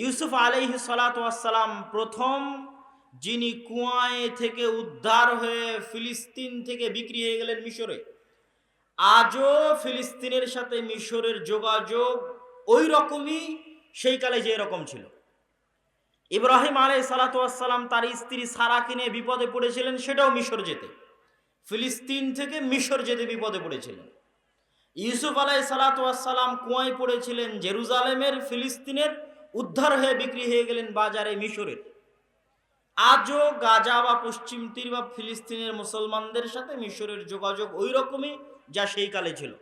ইউসুফ আলাইহিস সালাতু ওয়াস সালাম প্রথম যিনি কুয়ায় থেকে উদ্ধার হয়ে ফিলিস্তিন থেকে বিক্রি হয়ে গেলেন মিশরে। আজও ফিলিস্তিনের সাথে মিশরের যোগাযোগ ওই রকমই সেই কালে যে রকম ছিল। ইব্রাহিম আলাইহিস সালাতু ওয়াস সালাম তার স্ত্রী সারাকে নিয়ে বিপদে পড়েছিলেন, সেটাও মিশর যেতে, ফিলিস্তিন থেকে মিশর যেতে বিপদে পড়েছিলেন। ইউসুফ আলাইহিস সালাতু ওয়াস সালাম কুয়ায় পড়েছিলেন জেরুজালেমের, ফিলিস্তিনের, উদ্ধার হয়ে বিক্রি হয়ে গেলেন বাজারে মিশরের। আজও গাজা বা পশ্চিম তীর বা ফিলিস্তিনের মুসলমানদের সাথে মিশরের যোগাযোগ ওই রকমই যা সেই কালে ছিল।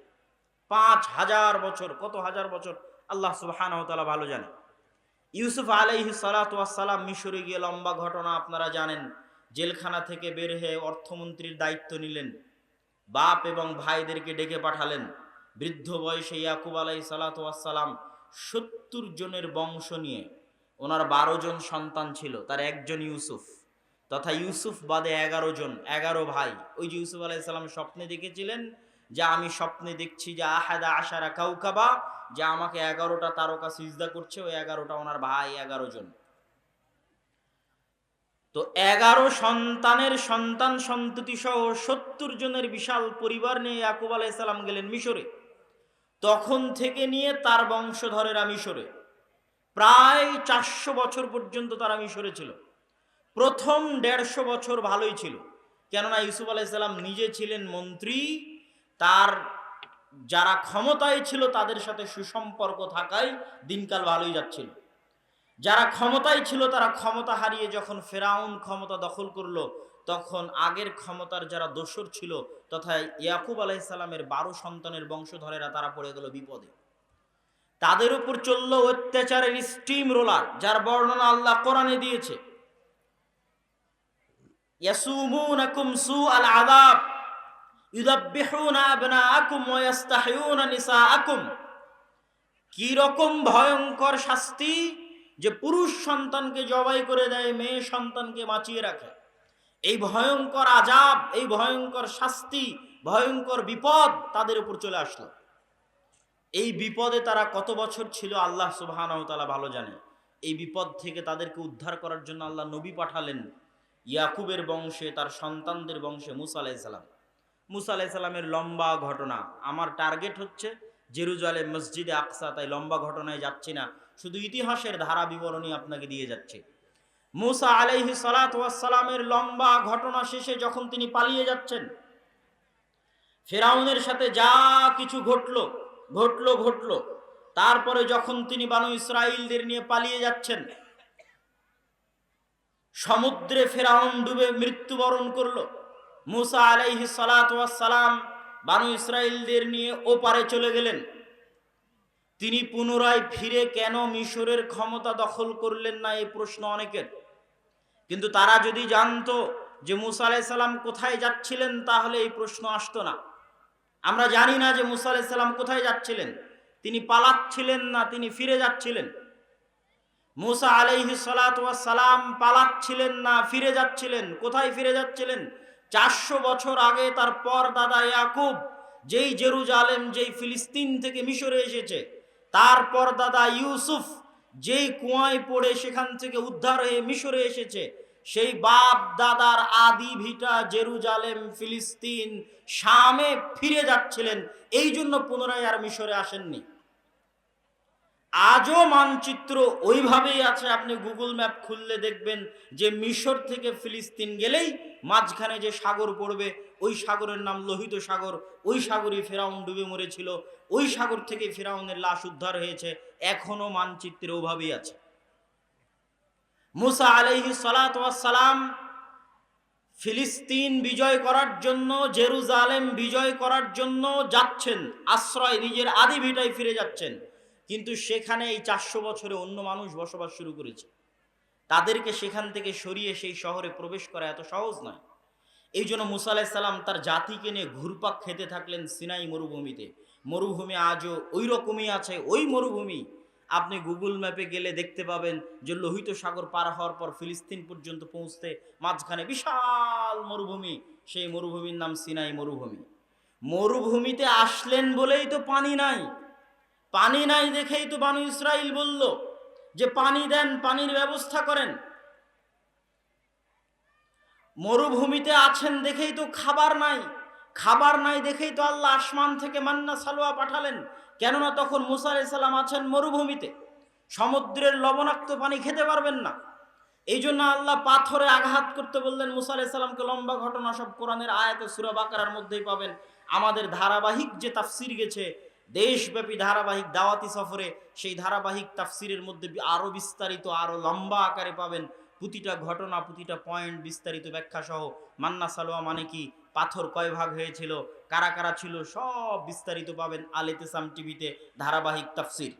৫,০০০ বছর, কত হাজার বছর আল্লাহ সুবহানাহু ওয়া তাআলা ভালো জানে। ইউসুফ আলাইহিস সালাতু ওয়াস সালাম মিশরে গিয়ে লম্বা ঘটনা আপনারা জানেন। জেলখানা থেকে বের হয়ে অর্থমন্ত্রীর দায়িত্ব নিলেন, বাপ এবং ভাইদেরকে ডেকে পাঠালেন। বৃদ্ধ বয়সে ইয়াকুব আলাইহিস সালাতু ওয়াস সালাম ৭০ জনের বংশ নিয়ে, ওনার ১২ জন সন্তান ছিল, তার একজন ইউসুফ, তথা ইউসুফ বাদে ১১ জন, ১১ ভাই। ওই যে ইউসুফ আলাইহিস সালাম স্বপ্নে দেখেছিলেন যে আমি স্বপ্নে দেখছি যে আহাদা আশারা কাউকাবা, যে আমাকে ১১টা তারকা সিজদা করছে, ওই ১১টা ওনার ভাই, ১১ জন। তো ১১ সন্তানের সন্তান সন্ততি সহ ৭০ জনের বিশাল পরিবার নিয়ে ইয়াকুব আলাইহিস সালাম গেলেন মিশরে। তখন থেকে নিয়ে তার বংশধরেরা মিশরে প্রায় ৪০০ বছর পর্যন্ত তারা মিশরে ছিল। প্রথম ১৫০ বছর ভালোই ছিল, কেননা ইউসুফ আলাইহিস সালাম নিজে ছিলেন মন্ত্রী, তার যারা ক্ষমতায় ছিল তাদের সাথে সুসম্পর্ক থাকায় দিনকাল ভালোই যাচ্ছিল। যারা ক্ষমতায় ছিল তারা ক্ষমতা হারিয়ে যখন ফেরাউন ক্ষমতা দখল করলো, তখন আগের ক্ষমতার যারা দোসর ছিল তথা ইয়াকুব আলাইহিস সালামের ১২ সন্তানের বংশধরেরা তারা পড়ে গেল বিপদে। তাদের উপর চলল অত্যাচারের স্টিম রোলার, যার বর্ণনা আল্লাহ কোরআনে দিয়েছে। ইয়াসুমুনাকুম সুআল আযাব ইউযাববিহুনা আবনাআকুম ওয়া ইস্তাহয়ুনা নিসাআকুম। কি রকম ভয়ঙ্কর শাস্তি, যে পুরুষ সন্তানকে জবাই করে দেয়, মেয়ে সন্তানকে বাঁচিয়ে রাখে। এই ভয়ঙ্কর আযাব, এই ভয়ঙ্কর শাস্তি, ভয়ঙ্কর বিপদ তাদের উপর চলে আসলো। এই বিপদে তারা কত বছর ছিল আল্লাহ সুবহানাহু ওয়া তাআলা ভালো জানে। এই বিপদ থেকে তাদেরকে উদ্ধার করার জন্য আল্লাহ নবী পাঠালেন ইয়াকুবের বংশে, তার সন্তানদের বংশে মুসা আলাইহিস সালাম। মুসা আলাইহিস সালামের লম্বা ঘটনা, আমার টার্গেট হচ্ছে জেরুজালেম, মসজিদে আকসা, তাই লম্বা ঘটনায় যাচ্ছি না, শুধু ইতিহাসের ধারা বিবরণী আপনাকে দিয়ে যাচ্ছে। মুসা আলাইহিস সালাতু ওয়াস সালামের লম্বা ঘটনা শেষে যখন তিনি পালিয়ে যাচ্ছেন, ফেরাউনের সাথে যা কিছু ঘটলো, তারপরে যখন তিনি বানু ইসরাইলদের নিয়ে পালিয়ে যাচ্ছেন, সমুদ্রে ফেরাউন ডুবে মৃত্যুবরণ করলো। মুসা আলাইহিস সালাতু ওয়াস সালাম বানু ইসরাইলদের নিয়ে ওপারে চলে গেলেন। তিনি পুনরায় ফিরে কেন মিশরের ক্ষমতা দখল করলেন না, এই প্রশ্ন অনেকের। কিন্তু তারা যদি জানতো যে মুসা আলাইহিস সালাম কোথায় যাচ্ছিলেন, তাহলে এই প্রশ্ন আসতো না। আমরা জানি না যে মুসা আলাইহিস সালাম কোথায় যাচ্ছিলেন, তিনি পালাচ্ছিলেন না তিনি ফিরে যাচ্ছিলেন। মুসা আলাইহিস সালাতু ওয়াস সালাম পালাচ্ছিলেন না ফিরে যাচ্ছিলেন। কোথায় ফিরে যাচ্ছিলেন? ৪০০ বছর আগে তার পর দাদা ইয়াকুব যেই জেরুজালেম, যেই ফিলিস্তিন থেকে মিশরে এসেছে, তারপর দাদা ইউসুফ যেই কুয়ায় পড়ে সেখান থেকে উদ্ধার হয়ে মিশরে এসেছে, সেই বাপ দাদার আদি ভিটা জেরুজালেম, ফিলিস্তিন, শামে ফিরে যাচ্ছিলেন। এই জন্য পুনরায় আর মিশরে আসেননি। আজও মানচিত্র ওইভাবেই আছে। আপনি গুগল ম্যাপ খুললে দেখবেন যে মিশর থেকে ফিলিস্তিন গেলেই মাঝখানে যে সাগর পড়বে, ওই সাগরের নাম লোহিত সাগর। ওই সাগরই ফেরাউন ডুবে মরেছিল, ওই সাগর থেকে ফেরাউনের লাশ উদ্ধার হয়েছে। এখনো মানচিত্রে ওভাবেই আছে। মুসা আলাইহিস সালাতু ওয়াস সালাম ফিলিস্তিন বিজয় করার জন্য, জেরুজালেম বিজয় করার জন্য যাচ্ছেন, আশ্রয় নিজের আদি ভিটায় ফিরে যাচ্ছেন। কিন্তু সেখানে এই ৪০০ বছরে অন্য মানুষ বসবাস শুরু করেছে। তাদেরকে সেখান থেকে সরিয়ে সেই শহরে প্রবেশ করা এত সহজ নয়। এই জন্য মুসা আলাইহিস সালাম তার জাতিকে নিয়ে ঘুরপাক খেতে থাকলেন সিনাই মরুভূমিতে। মরুভূমি আজও ওই রকমই আছে। ওই মরুভূমি আপনি গুগল ম্যাপে গেলে দেখতে পাবেন যে লোহিত সাগর পার হওয়ার পর ফিলিস্তিন পর্যন্ত পৌঁছতে মাঝখানে বিশাল মরুভূমি, সেই মরুভূমির নাম সিনাই মরুভূমি। মরুভূমিতে আসলেন বলেই তো পানি নাই, পানি নাই দেখেই তো বানু ইসরাইল বলল যে পানি দেন, পানির ব্যবস্থা করেন। মরুভূমিতে আছেন দেখেই তো খাবার নাই, খাবার নাই দেখেই তো আল্লাহ আসমান থেকে মান্না সালোয়া পাঠালেন। কেননা তখন মুসা আলাইহিস সালাম আছেন মরুভূমিতে, সমুদ্রের লবণাক্ত পানি খেতে পারবেন না। এই জন্য আল্লাহ পাথরে আঘাত করতে বললেন মুসা আলাইহিস সালামকে। লম্বা ঘটনা, সব কোরআনের আয়াতে সূরা বাকারার মধ্যেই পাবেন। আমাদের ধারাবাহিক যে তাফসির গেছে দেশব্যাপী ধারাবাহিক দাওয়াতি সফরে, সেই ধারাবাহিক তাফসিরের মধ্যে আরো বিস্তারিত, আরো লম্বা আকারে পাবেন প্রতিটা ঘটনা, প্রতিটা পয়েন্ট বিস্তারিত ব্যাখ্যা সহ। মান্না সালোয়া মানে কি, পাথর কয় ভাগ হয়েছিল, কারা কারা ছিল, সব বিস্তারিত পাবেন আল ইতিসাম টিভিতে ধারাবাহিক তাফসির।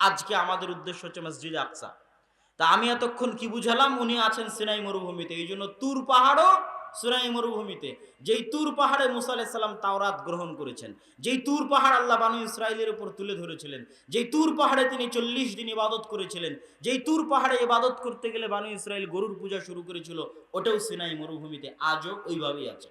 আজকে আমাদের উদ্দেশ্য হচ্ছে মসজিদে আকসা। তা আমি এতক্ষণ কি বুঝালাম, উনি আছেন সিনাই মরুভূমিতে। এই জন্য তুর পাহাড়ও সিনাই মরুভূমিতে। যেই তুর পাহাড়ে মুসা আলাইহিস সালাম তাওরাত গ্রহণ করেছেন, যেই তুর পাহাড় আল্লাহ বানু ইসরাইলের উপর তুলে ধরেছিলেন, যেই তুর পাহাড়ে তিনি 40 দিন ইবাদত করেছিলেন, যেই তুর পাহাড়ে ইবাদত করতে গেলে বানু ইসরাইল গরুর পূজা শুরু করেছিল, ওটাও সিনাই মরুভূমিতে, আজও ওইভাবেই আছে।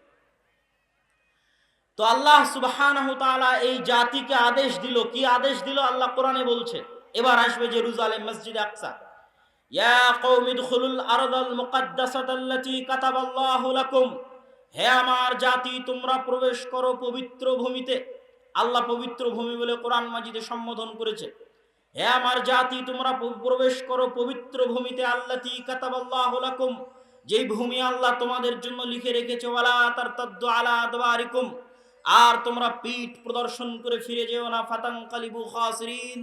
তো আল্লাহ সুবহানাহু ওয়া তাআলা এই জাতিকে আদেশ দিল, কি আদেশ দিল আল্লাহ কোরআনে বলছে। এবার আসবে জেরুজালেম, মসজিদে আকসা। ইয়া কওমি দুখুলুল আরদাল মুকাদ্দাসাতাল্লাতী কাতাবাল্লাহু লাকুম, হে আমার জাতি তোমরা প্রবেশ করো পবিত্র ভূমিতে। আল্লাহ পবিত্র ভূমি বলে কোরআন মাজিদে সম্বোধন করেছে। হে আমার জাতি তোমরা প্রবেশ করো পবিত্র ভূমিতে, আল্লাতী কাতাবাল্লাহু লাকুম, যেই ভূমি আল্লাহ তোমাদের জন্য লিখে রেখেছে। ওয়ালা তারতাদ্দু আলা আদবারিকুম, আর তোমরা পিঠ প্রদর্শন করে ফিরে যেও না। ফাতানকালিবু খাসিরিন,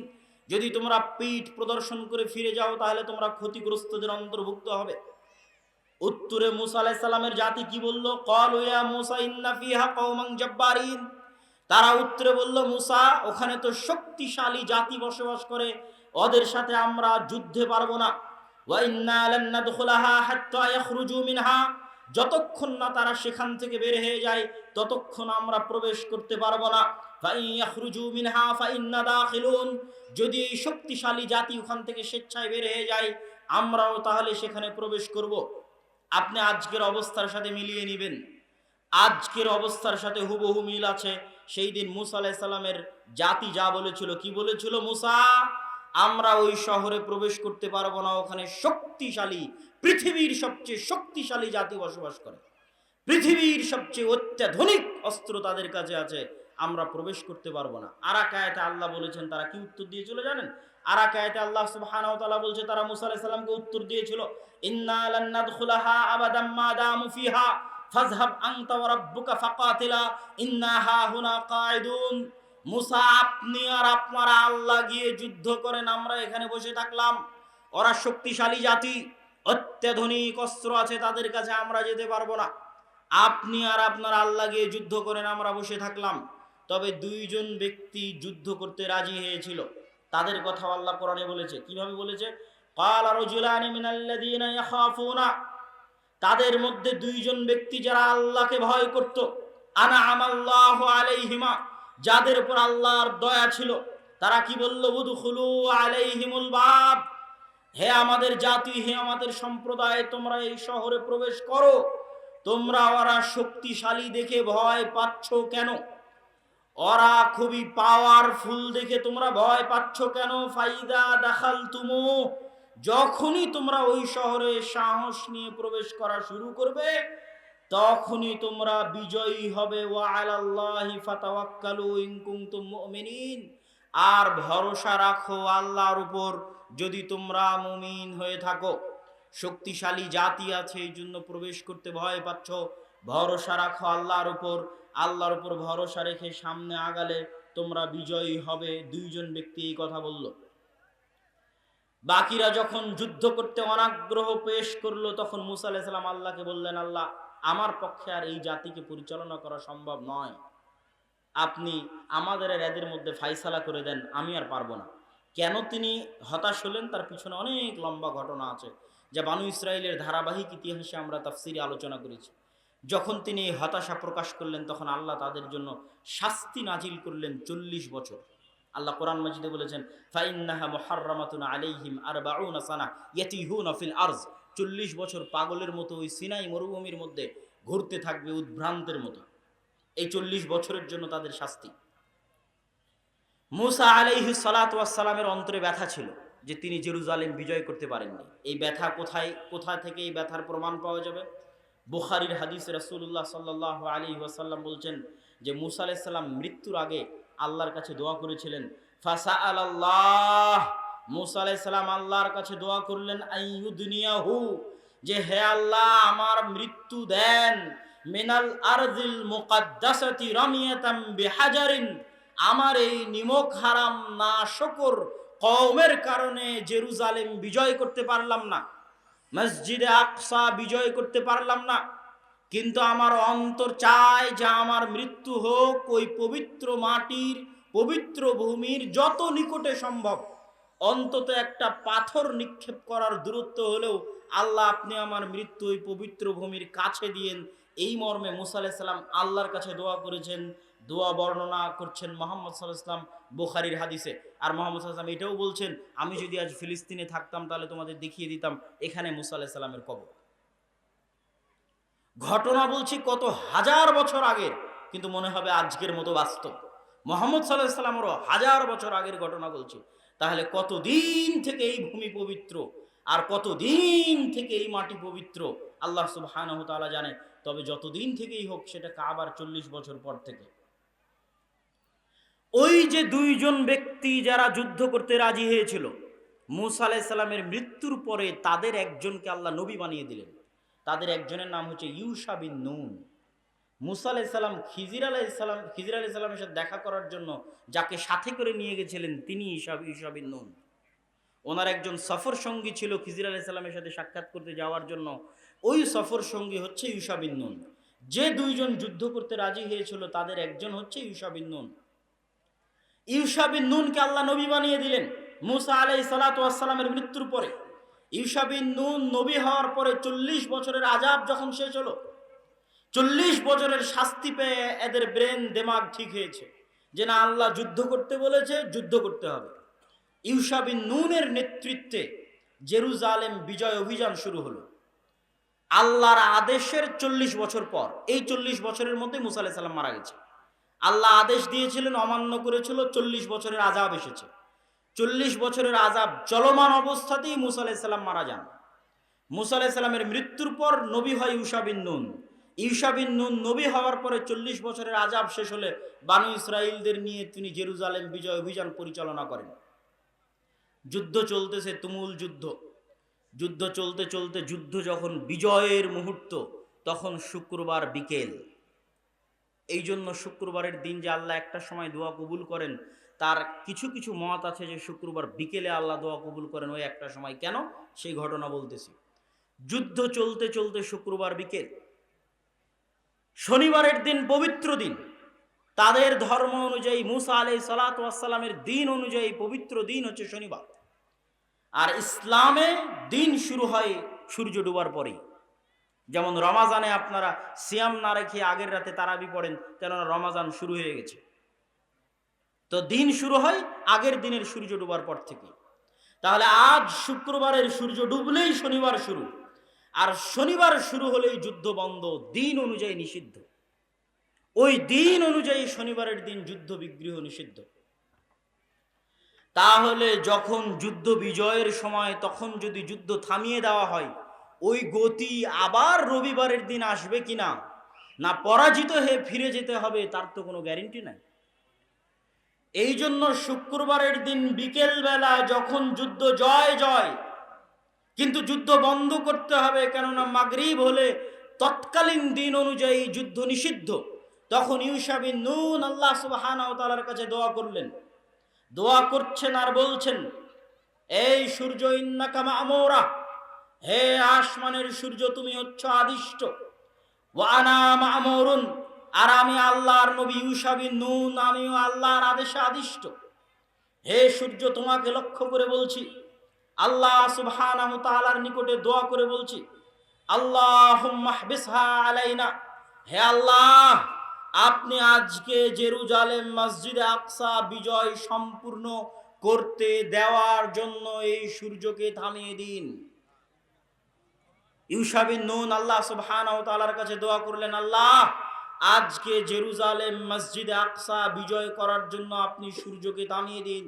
যদি তোমরা পিঠ প্রদর্শন করে ফিরে যাও তাহলে তোমরা ক্ষতিগ্রস্তদের অন্তর্ভুক্ত হবে। উত্তরে মুসা আলাইহিস সালামের জাতি কি বলল? ক্বালু ইয়া মুসা ইন্না ফিহা কওমান জাব্বারিন, তারা উত্তরে বলল, মুসা ওখানে তো শক্তিশালী জাতি বসবাস করে, ওদের সাথে আমরা যুদ্ধে পারবো না। ওয়া ইন্না লান নাদখুলাহা হাত্তা ইয়াখরুজু মিনহা, যতক্ষণ না তারা সেখান থেকে বের হয়ে যায় ততক্ষণ আমরা প্রবেশ করতে পারবো না। ফাইন ইয়াখরুজু মিনহা ফাইন্না দাখিলুন, যদি এই শক্তিশালী জাতি ওখান থেকে স্বেচ্ছায় বের হয়ে যায় আমরাও তাহলে সেখানে প্রবেশ করব। আপনি আজকের অবস্থার সাথে মিলিয়ে নেবেন, আজকের অবস্থার সাথে হুবহু মিল আছে। সেই দিন মুসা আলাইহিস সালামের জাতি যা বলেছিল, কি বলেছিল? মুসা আমরা ওই শহরে প্রবেশ করতে পারবো না, ওখানে শক্তিশালী, পৃথিবীর সবচেয়ে শক্তিশালী জাতি বসবাস করে, পৃথিবীর সবচেয়ে অত্যাধুনিক অস্ত্র তাদের কাছে আছে, আমরা প্রবেশ করতে পারবো না। আরাকায়াতে আল্লাহ বলেছেন তারা কি উত্তর দিয়েছিল জানেন? আরাকায়াতে আল্লাহ সুবহানাহু ওয়া তাআলা বলছে তারা মুসা আলাইহিস সালামকে উত্তর দিয়েছিল, ইন্না লান নাদখুলাহা আবাদাম মা দামু ফিহা ফাযহাব আনতা ওয়া রাব্বুকা ফাকাতিলা ইন্না হাহুনা কাঈদুন। মুসা আপনি আর আপনারা আল্লাহ গিয়ে যুদ্ধ করেন, আমরা এখানে বসে থাকলাম। ওরা শক্তিশালী জাতি, অত্যাধুনিক অস্ত্র আছে তাদের কাছে, আমরা যেতে পারবো না। আপনি আর আপনার আল্লাহ গিয়ে যুদ্ধ করেন, আমরা বসে থাকলাম। তবে দুইজন ব্যক্তি যুদ্ধ করতে রাজি হয়েছিল, তাদের কথা আল্লাহ কোরআনে বলেছে। কিভাবে বলেছে? ক্বালা রাজুলানি মিনাল্লাযীনা ইয়াখাফুনা, তাদের মধ্যে দুইজন ব্যক্তি যারা আল্লাহকে ভয় করত, আনআমাল্লাহু আলাইহিমা, যাদের উপর আল্লাহর দয়া ছিল, তারা কি বলল? উদখুলু আলাইহিমুল বাব, হে আমাদের জাতি, হে আমাদের সম্প্রদায়, তোমরা এই শহরে প্রবেশ করো। তোমরা ওরা শক্তিশালী দেখে ভয় পাচ্ছ কেন? ওরা খুবই পাওয়ারফুল দেখে তোমরা ভয় পাচ্ছ কেন? ফাইদা দাখালতুমু, যখনই তোমরা ওই শহরে সাহস নিয়ে প্রবেশ করা শুরু করবে তখনই তোমরা বিজয়ী হবে। ওয়া আলাল্লাহি ফাতাওয়াক্কালু ইন কুনতুম মুমিনিন, আর ভরসা রাখো আল্লাহর উপর যদি তোমরা মুমিন হয়ে থাকো। শক্তিশালী জাতি আছে এই জন্য প্রবেশ করতে ভয় পাচ্ছ, ভরসা রাখো আল্লাহর উপর, আল্লাহর উপর ভরসা রেখে সামনে আগালে তোমরা বিজয়ী হবে। দুইজন ব্যক্তি এই কথা বলল। বাকিরা যখন যুদ্ধ করতে অনাগ্রহ পেশ করলো তখন মুসা আলাইহিস সালাম আল্লাহকে বললেন, আল্লাহ আমার পক্ষে আর এই জাতিকে পরিচালনা করা সম্ভব নয়, আপনি আমাদের এদের মধ্যে ফাইসালা করে দেন, আমি আর পারবো না। কেন তিনি হতাশ হলেন তার পিছনে অনেক লম্বা ঘটনা আছে, যা বানু ইসরাইলের ধারাবাহিক ইতিহাসে আমরা তাফসিরে আলোচনা করেছি। যখন তিনি হতাশা প্রকাশ করলেন তখন আল্লাহ তাদের জন্য শাস্তি নাজিল করলেন 40 বছর। আল্লাহ কোরআন মাজিদে বলেছেন, ফাইন্নাহা মুহাররামাতুন আলাইহিম 40 সানা ইয়াতিহুনা ফিল আরজ, 40 বছর পাগলের মতো ওই সিনাই মরুভূমির মধ্যে ঘুরতে থাকবে উদ্ভ্রান্তের মতো। এই 40 বছরের জন্য তাদের শাস্তি। মুসা আলাইহিস সালাতু ওয়াস সালামের অন্তরে ব্যথা ছিল, যে তিনি জেরুজালেম বিজয় করতে পারেননি। এই ব্যথা কোথা থেকে এই ব্যথার প্রমাণ পাওয়া যাবে? বুখারীর হাদিসে রাসূলুল্লাহ সাল্লাল্লাহু আলাইহি ওয়াসাল্লাম বলছেন যে মুসা আলাইহিস সালাম মৃত্যুর আগে আল্লাহর কাছে দোয়া করেছিলেন। ফাসাআলাল্লাহ, মুসা আলাইহিস সালাম আল্লাহর কাছে দোয়া করলেন আইয়ুদনিয়াহু, যে হে আল্লাহ আমার মৃত্যু দেন, মিনাল আরদিল মুকাদ্দাসাতি রামিয়াতাম বিহাজারিন, আমার এই নিমক হারাম নাশকর কওমের কারণে জেরুজালেম বিজয় করতে পারলাম না, মসজিদে আকসা বিজয় করতে পারলাম না, কিন্তু আমার অন্তর চায় যে আমার মৃত্যু হোক ওই পবিত্র মাটির, পবিত্র ভূমির যত নিকটে সম্ভব, অন্তত একটা পাথর নিক্ষেপ করার দূরত্ব হলেও আল্লাহ আপনি আমার মৃত্যু ওই পবিত্র ভূমির কাছে দিয়েন। এই মর্মে মুসা আলাইহিস সালাম আল্লাহর কাছে দোয়া করেছেন। দোয়া বর্ণনা করছেন মুহাম্মদ সাল্লাল্লাহু আলাইহি ওয়াসাল্লাম বুখারীর হাদিসে। আর মুহাম্মদ সাল্লাল্লাহু আলাইহি ওয়াসাল্লাম এটাও বলছেন, আমি যদি আজ ফিলিস্তিনে থাকতাম তাহলে তোমাদের দেখিয়ে দিতাম এখানে মুসা আলাইহিস সালামের কবর। ঘটনা বলছি কত হাজার বছর আগের, কিন্তু মনে হবে আজকের মতো বাস্তব। মুহাম্মদ সাল্লাল্লাহু আলাইহি ওয়াসাল্লামেরও হাজার বছর আগের ঘটনা বলছি। তাহলে কতদিন থেকে এই ভূমি পবিত্র আর কতদিন থেকে এই মাটি পবিত্র আল্লাহ সুবহানাহু ওয়া তাআলা জানে। তবে যতদিন থেকেই হোক সেটা কাবার 40 বছর পর থেকে। ওই যে দুইজন ব্যক্তি যারা যুদ্ধ করতে রাজি হয়েছিল, মুসা আলাইহিস সালামের মৃত্যুর পরে তাদের একজনকে আল্লাহ নবী বানিয়ে দিলেন। তাদের একজনের নাম হচ্ছে ইউশা বিন নুন। মুসা আলাইহিস সালাম খিজির আলাইহিস সালামের সাথে দেখা করার জন্য যাকে সাথে করে নিয়ে গেছিলেন তিনি ইউশা বিন নুন। ওনার একজন সফর সঙ্গী ছিল খিজির আলাইহিস সালামের সাথে সাক্ষাৎ করতে যাওয়ার জন্য, ওই সফর সঙ্গী হচ্ছে ইউশা বিন নুন। যে দুইজন যুদ্ধ করতে রাজি হয়েছিল তাদের একজন হচ্ছে ইউশা বিন নুন। ইউশা বিন নুনকে আল্লাহ নবী বানিয়ে দিলেন মুসা আলাইহিস সালাতু ওয়াস সালামের মৃত্যুর পরে। ইউশা বিন নুন নবী হওয়ার পরে 40 বছরের আযাব যখন শেষ হলো, 40 বছরের শাস্তি পেয়ে এদের ব্রেন দিমাগ ঠিক হয়েছে যে না, আল্লাহ যুদ্ধ করতে বলেছে, যুদ্ধ করতে হবে। ইউশা বিন নুনের নেতৃত্বে জেরুজালেম বিজয় অভিযান শুরু হলো আল্লাহর আদেশের 40 বছর পর। এই 40 বছরের মধ্যে মুসা আলাইহিস সালাম মারা গেছে। আল্লাহ আদেশ দিয়েছিলেন, অমান্য করেছিল, 40 বছরের আযাব এসেছে। 40 বছরের আযাব চলমান অবস্থাতেই মুসা আলাইহিস সালাম মারা যান। মুসা আলাইহিস সালামের মৃত্যুর পর নবী হয় ইউশা বিন নুন। ইউশা বিন নুন নবী হওয়ার পরে 40 বছরের আযাব শেষ হলে বানু ইসরাইলদের নিয়ে তিনি জেরুজালেম বিজয় অভিযান পরিচালনা করেন। যুদ্ধ চলতেছে, তুমুল যুদ্ধ। যুদ্ধ চলতে চলতে যুদ্ধ যখন বিজয়ের মুহূর্ত, তখন শুক্রবার বিকেল। এই জন্য শুক্রবারের দিন যে আল্লাহ একটা সময় দোয়া কবুল করেন, তার কিছু কিছু মত আছে যে শুক্রবার বিকেলে আল্লাহ দোয়া কবুল করেন ওই একটা সময়। কেন? সেই ঘটনা বলতেছি। যুদ্ধ চলতে চলতে শুক্রবার বিকেল, শনিবারের দিন পবিত্র দিন, তাদের ধর্ম অনুযায়ী মুসা আলাইহিস সালাতু ওয়াস সালামের দিন অনুযায়ী পবিত্র দিন হচ্ছে শনিবার। আর ইসলামে দিন শুরু হয় সূর্য ডোবার পরেই। যেমন রমাজানে আপনারা সিয়াম না রেখে আগের রাতে তারাবি পড়েন, কেননা রমাজান শুরু হয়ে গেছে। তো দিন শুরু হয় আগের দিনের সূর্য ডোবার পর থেকে। তাহলে আজ শুক্রবারের সূর্য ডুবলেই শনিবার শুরু, আর শনিবার শুরু হলেই যুদ্ধ বন্ধ, দিন অনুযায়ী নিষিদ্ধ। ওই দিন অনুযায়ী শনিবারের দিন যুদ্ধ বিগ্রহ নিষিদ্ধ। তাহলে যখন যুদ্ধ বিজয়ের সময় তখন যদি যুদ্ধ থামিয়ে দেওয়া হয়, ওই গতি আবার রবিবারের দিন আসবে কিনা, না পরাজিত হয়ে ফিরে যেতে হবে, তার তো কোনো গ্যারেন্টি নাই। এই জন্য শুক্রবারের দিন বিকেল বেলা যখন যুদ্ধ জয় জয়, কিন্তু যুদ্ধ বন্ধ করতে হবে, কেননা মাগরিব হলে তৎকালীন দিন অনুযায়ী যুদ্ধ নিষিদ্ধ। তখন ইউশা বিন নুন আল্লাহ সুবহানাহু ওয়া তাআলার কাছে দোয়া করলেন। দোয়া করছেন আর বলছেন, এই সূর্য ইন্নাকা মা'মুরা, হে আসমানের সূর্য তুমি হচ্ছ আদিষ্ট, ওয়া আনা মা'মুরুন, আর আমি আল্লাহর নবী ইউশা বিন নুন, আমিও আল্লাহর আদেশে আদিষ্ট। হে সূর্য তোমাকে লক্ষ্য করে বলছি, আল্লাহ সুবহানাহু তাআলার নিকটে দোয়া করে বলছি, আল্লাহুম্মা হবিসহা আলাইনা, হে আল্লাহ আপনি আজকে জেরুজালেম মসজিদে আকসা বিজয় সম্পূর্ণ করতে দেওয়ার জন্য এই সূর্যকে থামিয়ে দিন। ইউশা বিন নুন আল্লাহ সুবহানাহু ওয়া তাআলার কাছে দোয়া করলেন, আল্লাহ আজকে জেরুজালেম মসজিদে আকসা বিজয় করার জন্য আপনি সূর্যকে থামিয়ে দিন।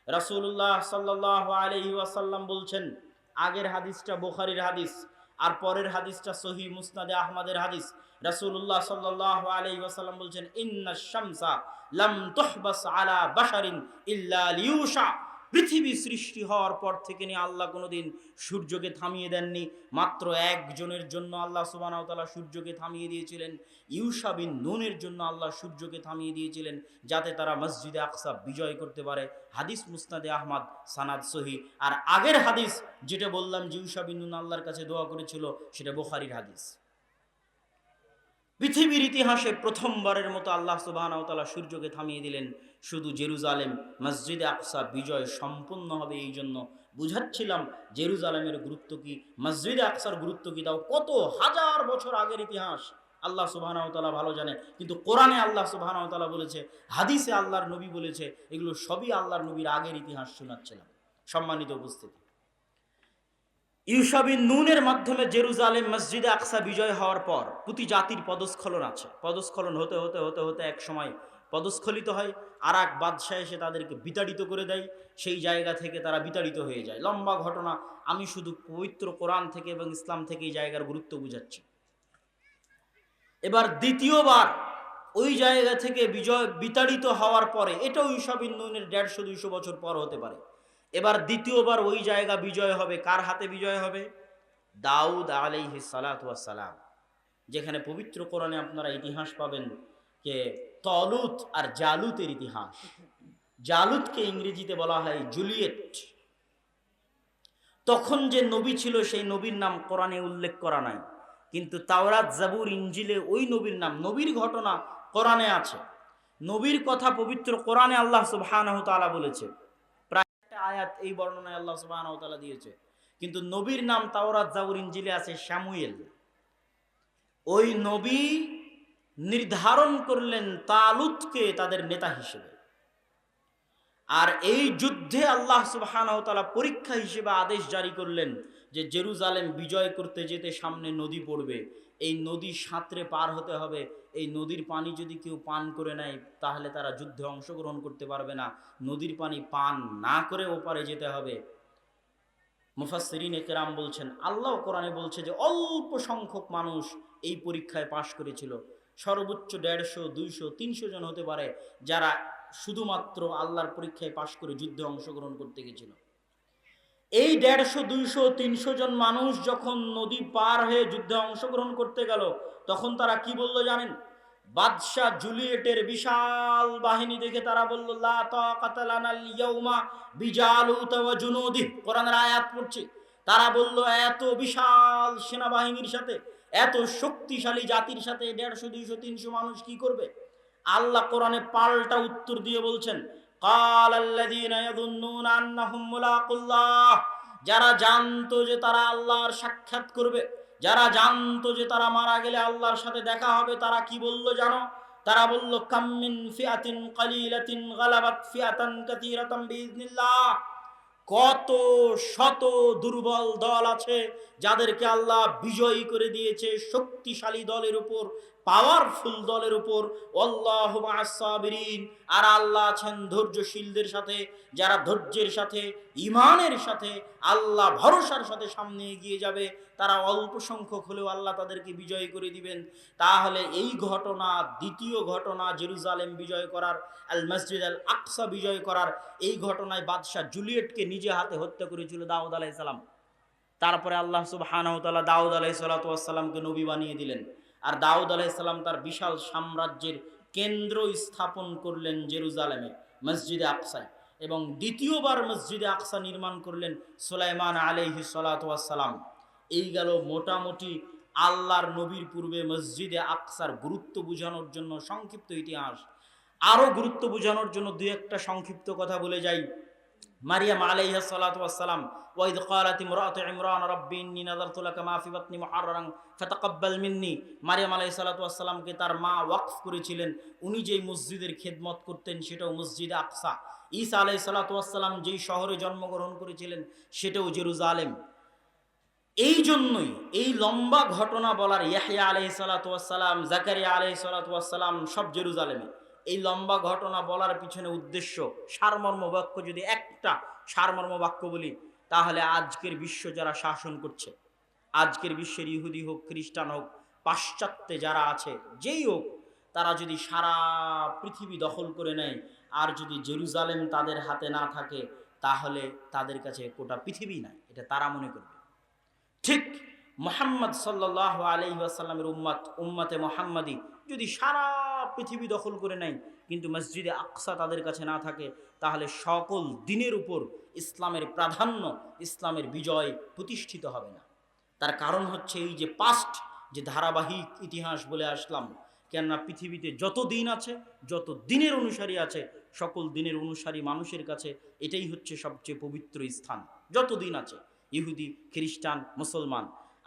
রাসূলুল্লাহ সাল্লাল্লাহু আলাইহি ওয়াসাল্লাম বলছেন, আগের হাদিসটা বুখারীর হাদিস আর পরের হাদিসটা সহিহ মুসনাদে আহমদের হাদিস। রাসূলুল্লাহ সাল্লাল্লাহু আলাইহি ওয়াসাল্লাম বলছেন, ইন্নাশ শামসা লাম তুহবাস আলা বাশারিন ইল্লা লিউশা। পৃথিবী সৃষ্টি হওয়ার পর থেকে নিয়ে আল্লাহ কোনোদিন সূর্যকে থামিয়ে দেননি, মাত্র একজনের জন্য আল্লাহ সুবহানাহু ওয়া তাআলা সূর্যকে থামিয়ে দিয়েছিলেন। ইউশা বিন নুনের জন্য আল্লাহ সূর্যকে থামিয়ে দিয়েছিলেন, যাতে তারা মসজিদে আকসা বিজয় করতে পারে। হাদিস মুসনাদে আহমদ, সানাদ সহি। আর আগের হাদিস যেটা বললাম যে ইউশা বিন নুন আল্লাহর কাছে দোয়া করেছিল, সেটা বুখারীর হাদিস। পৃথিবীর ইতিহাসে প্রথমবারের মতো আল্লাহ সুবহানাহু ওয়া তাআলা সূর্যকে থামিয়ে দিলেন, শুধু জেরুজালেম মসজিদে আকসা বিজয় সম্পূর্ণ হবে। এই জন্য বুঝাচ্ছিলাম জেরুজালেমের গুরুত্ব কি, মসজিদে আকসার গুরুত্ব কি। দাও কত হাজার বছর আগের ইতিহাস আল্লাহ সুবহানাহু ওয়া তাআলা ভালো জানে, কিন্তু কোরআনে আল্লাহ সুবহানাহু ওয়া তাআলা বলেছে, হাদিসে আল্লাহর নবী বলেছে, এগুলো সবই আল্লাহর নবীর আগের ইতিহাস শোনাচ্ছিলাম। সম্মানিত উপস্থিতি, ইউশা বিন নুনের মাধ্যমে জেরুজালেম মসজিদে আকসা বিজয় হওয়ার পর প্রতি জাতির পদস্খলন আছে। পদস্খলন হতে হতে হতে হতে এক সময় পদস্খলিত হয়, আর এক বাদশাহ এসে তাদেরকে বিতাড়িত করে দেয়। সেই জায়গা থেকে তারা বিতাড়িত হয়ে যায়। লম্বা ঘটনা, আমি শুধু পবিত্র কোরআন থেকে এবং ইসলাম থেকে এই জায়গার গুরুত্ব বুঝাচ্ছি। এবার দ্বিতীয়বার ওই জায়গা থেকে বিতাড়িত হওয়ার পরে, এটাও ইউশা বিন নুনের 150-200 বছর পর হতে পারে। এবার দ্বিতীয়বার ওই জায়গা বিজয় হবে। কার হাতে বিজয় হবে? দাউদ আলাইহিস সালাতু ওয়াস সালাম। যেখানে পবিত্র কোরআনে আপনারা ইতিহাস পাবেন যে তলুত আর জালুতের ইতিহাস। জালুতকে ইংরেজিতে বলা হয় জুলিয়েট। তখন যে নবী ছিল সেই নবীর নাম কোরআনে উল্লেখ করা নাই, কিন্তু তাওরাত, জাবুর, ইনজিলে ওই নবীর নাম, নবীর ঘটনা কোরআনে আছে। নবীর কথা পবিত্র কোরআনে আল্লাহ সুবহানাহু ওয়া তাআলা বলেছে। প্রায় একটা আয়াত এই বর্ণনায় আল্লাহ সুবহানাহু ওয়া তাআলা দিয়েছে, কিন্তু নবীর নাম তাওরাত, জাবুর, ইনজিলে আছে শামুয়েল। ওই নবী নির্ধারণ করলেন তালুতকে তাদের নেতা হিসেবে। আর এই যুদ্ধে আল্লাহ সুবহানাহু ওয়া তাআলা পরীক্ষা হিসেবে আদেশ জারি করলেন যে জেরুজালেম বিজয় করতে যেতে সামনে নদী পড়বে, এই নদী সাঁতরে পার হতে হবে। এই নদীর পানি যদি কেউ পান করে নেয় তাহলে তারা যুদ্ধে অংশগ্রহণ করতে পারবে না। নদীর পানি পান না করে ওপারে যেতে হবে। মুফাসসিরিনে কেরাম বলছেন, আল্লাহ কোরআনে বলছে যে অল্প সংখ্যক মানুষ এই পরীক্ষায় পাশ করেছিল। সর্বোচ্চ 150, 200, 300 জন হতে পারে যারা শুধুমাত্র আল্লাহর পরীক্ষায় পাশ করে যুদ্ধে অংশগ্রহণ করতে গেছিল। এই 150, 200, 300 জন মানুষ যখন নদী পার হয়ে যুদ্ধে অংশগ্রহণ করতে গেল, তখন তারা কি বলল জানেন? বাদশাহ জুলিয়েটের বিশাল বাহিনী দেখে তারা বলল, লা তাকাতা লানাল ইয়াউমা বিজালুত ওয়া জুনুদি। কোরআনের আয়াত পড়ছে। তারা বলল, এত বিশাল সেনাবাহিনীর সাথে, এত শক্তিশালী জাতির সাথে 150, 200, 300 মানুষ কি করবে? আল্লাহ কোরআনে পাল্টা উত্তর দিয়ে বলছেন, কালাল্লাযীনা ইয়াযুন্নুনা আন্নাহুম মুলাকুল্লাহ। যারা জানতো যে তারা আল্লাহর সাক্ষাৎ করবে, যারা জানতো যে তারা মারা গেলে আল্লাহর সাথে দেখা হবে, তারা কি বলল জানো? তারা বলল, কাম মিন ফিআতিন কালিলাতিন গালাবাত ফিআতান কাসীরাতান বিইজনিল্লাহ। কত শত দুর্বল দল আছে যাদেরকে আল্লাহ বিজয়ী করে দিয়েছে শক্তিশালী দলের উপর, পাওয়ারফুল দলের উপর। আল্লাহু মা'আস সাবিরিন। আর আল্লাহ আছেন ধৈর্যশীলদের সাথে, যারা ধৈর্যের সাথে, ঈমানের সাথে, আল্লাহ ভরসার সাথে সামনে এগিয়ে যাবে। তারা অল্প সংখ্যক হলেও আল্লাহ তাদেরকে বিজয়ী করে দিবেন। তাহলে এই ঘটনা, দ্বিতীয় ঘটনা জেরুজালেম বিজয় করার, আল মসজিদ আল আকসা বিজয় করার, এই ঘটনায় বাদশাহ জুলিয়েটকে নিজে হাতে হত্যা করেছিল দাউদ আলাইহিস সালাম। তারপরে আল্লাহ সুবহানাহু ওয়া তাআলা দাউদ আলাইহিস সালামকে নবী বানিয়ে দিলেন। আর দাউদ আলাইহিস সালাম তার বিশাল সাম্রাজ্যের কেন্দ্র স্থাপন করলেন জেরুজালেমে, মসজিদে আকসায়। এবং দ্বিতীয়বার মসজিদে আকসা নির্মাণ করলেন সুলাইমান আলাইহিস সালাম। এই গেল মোটামুটি আল্লাহর নবীর পূর্বে মসজিদে আকসার গুরুত্ব বোঝানোর জন্য সংক্ষিপ্ত ইতিহাস। আরও গুরুত্ব বোঝানোর জন্য দুই একটা সংক্ষিপ্ত কথা বলে যাই। মারিয়াম আলাইহিস সালাতু ওয়াস সালাম, ওয়াইদ ক্বালাত ইমরাতু ইমরান রাব্বি ইন্নী নাযারতু লাকা মা ফি বাতনি মুহাররারান ফাতাকাব্বাল মিন্নি। মারিয়াম আলাইহিস সালাতু ওয়াস সালামকে তার মা ওয়াকফ করেছিলেন। উনি যেই মসজিদের খেদমত করতেন সেটাও মসজিদে আকসা। ঈসা আলাইহিস সালাতু ওয়াস সালাম যেই শহরে জন্মগ্রহণ করেছিলেন সেটাও জেরুজালেম। এই জন্যই এই লম্বা ঘটনা বলার, ইয়াহইয়া আলাইহিস সালাতু ওয়াস সালাম, জাকারিয়া আলাইহিস সালাতু ওয়াস সালাম সব জেরুজালেমে। এই লম্বা ঘটনা বলার পিছনে উদ্দেশ্য, সারমর্ম বাক্য যদি একটা সারমর্ম বাক্য বলি, তাহলে আজকের বিশ্ব যারা শাসন করছে, আজকের বিশ্বের ইহুদি হোক, খ্রিস্টান হোক, পাশ্চাত্যে যারা আছে, যেই হোক, তারা যদি সারা পৃথিবী দখল করে নেয় আর যদি জেরুজালেম তাদের হাতে না থাকে, তাহলে তাদের কাছে গোটা পৃথিবী নাই, এটা তারা মনে করবে। ঠিক মুহাম্মদ সাল্লাল্লাহু আলাইহি ওয়াসাল্লামের উম্মতে মুহাম্মাদি যদি সারা পৃথিবী দখল করে নেয় কিন্তু মসজিদে আকসা তাদের কাছে না থাকে, তাহলে সকল দিনের উপর ইসলামের প্রাধান্য, ইসলামের বিজয় প্রতিষ্ঠিত হবে না। তার কারণ হচ্ছে এই যে পাস্ট, যে ধারাবাহিক ইতিহাস বলে আসলাম, কেননা পৃথিবীতে যত দিন আছে, যত দিনের অনুসারী আছে, সকল দিনের অনুসারী মানুষের কাছে এটাই হচ্ছে সবচেয়ে পবিত্র স্থান। যত দিন আছে, ইহুদি, খ্রিস্টান, মুসলমান,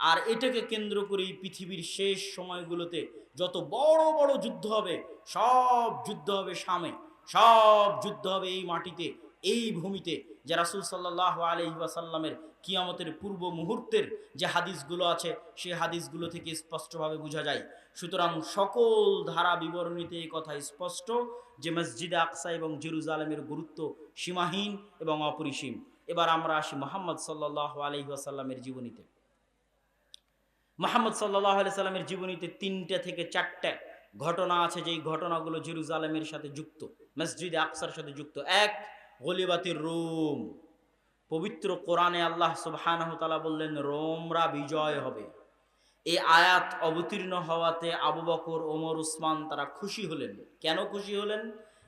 আর এটাকে কেন্দ্র করেই পৃথিবীর শেষ সময়গুলোতে যত বড় বড় যুদ্ধ হবে, সব যুদ্ধ হবে শামে, সব যুদ্ধ হবে এই মাটিতে, এই ভূমিতে। যে রাসূল সাল্লাল্লাহু আলাইহি ওয়াসাল্লামের কিয়ামতের পূর্ব মুহূর্তের যে হাদিসগুলো আছে, সেই হাদিসগুলো থেকে স্পষ্টভাবে বোঝা যায়। সুতরাং সকল ধারা বিবরণীতে এই কথা স্পষ্ট যে মসজিদে আকসা এবং জেরুজালেমের গুরুত্ব সীমাহীন এবং অপরিসীম। এবার আমরা আসি মুহাম্মদ সাল্লাল্লাহু আলাইহি ওয়াসাল্লামের জীবনীতে। মুহাম্মদ সাল্লাল্লাহু আলাইহি ওয়াসাল্লামের জীবনীতে 3টে থেকে 4টে ঘটনা আছে, যেই ঘটনাগুলো জেরুজালেমের সাথে যুক্ত, মসজিদে আকসার সাথে যুক্ত। এক, গলিবাতির রোম। পবিত্র কোরআনে আল্লাহ সুবহানাহু ওয়া তাআলা বললেন রোমরা বিজয় হবে। এই আয়াত অবতীর্ণ হওয়াতে আবু বকর, ওমর, উসমান তারা খুশি হলেন। কেন খুশি হলেন?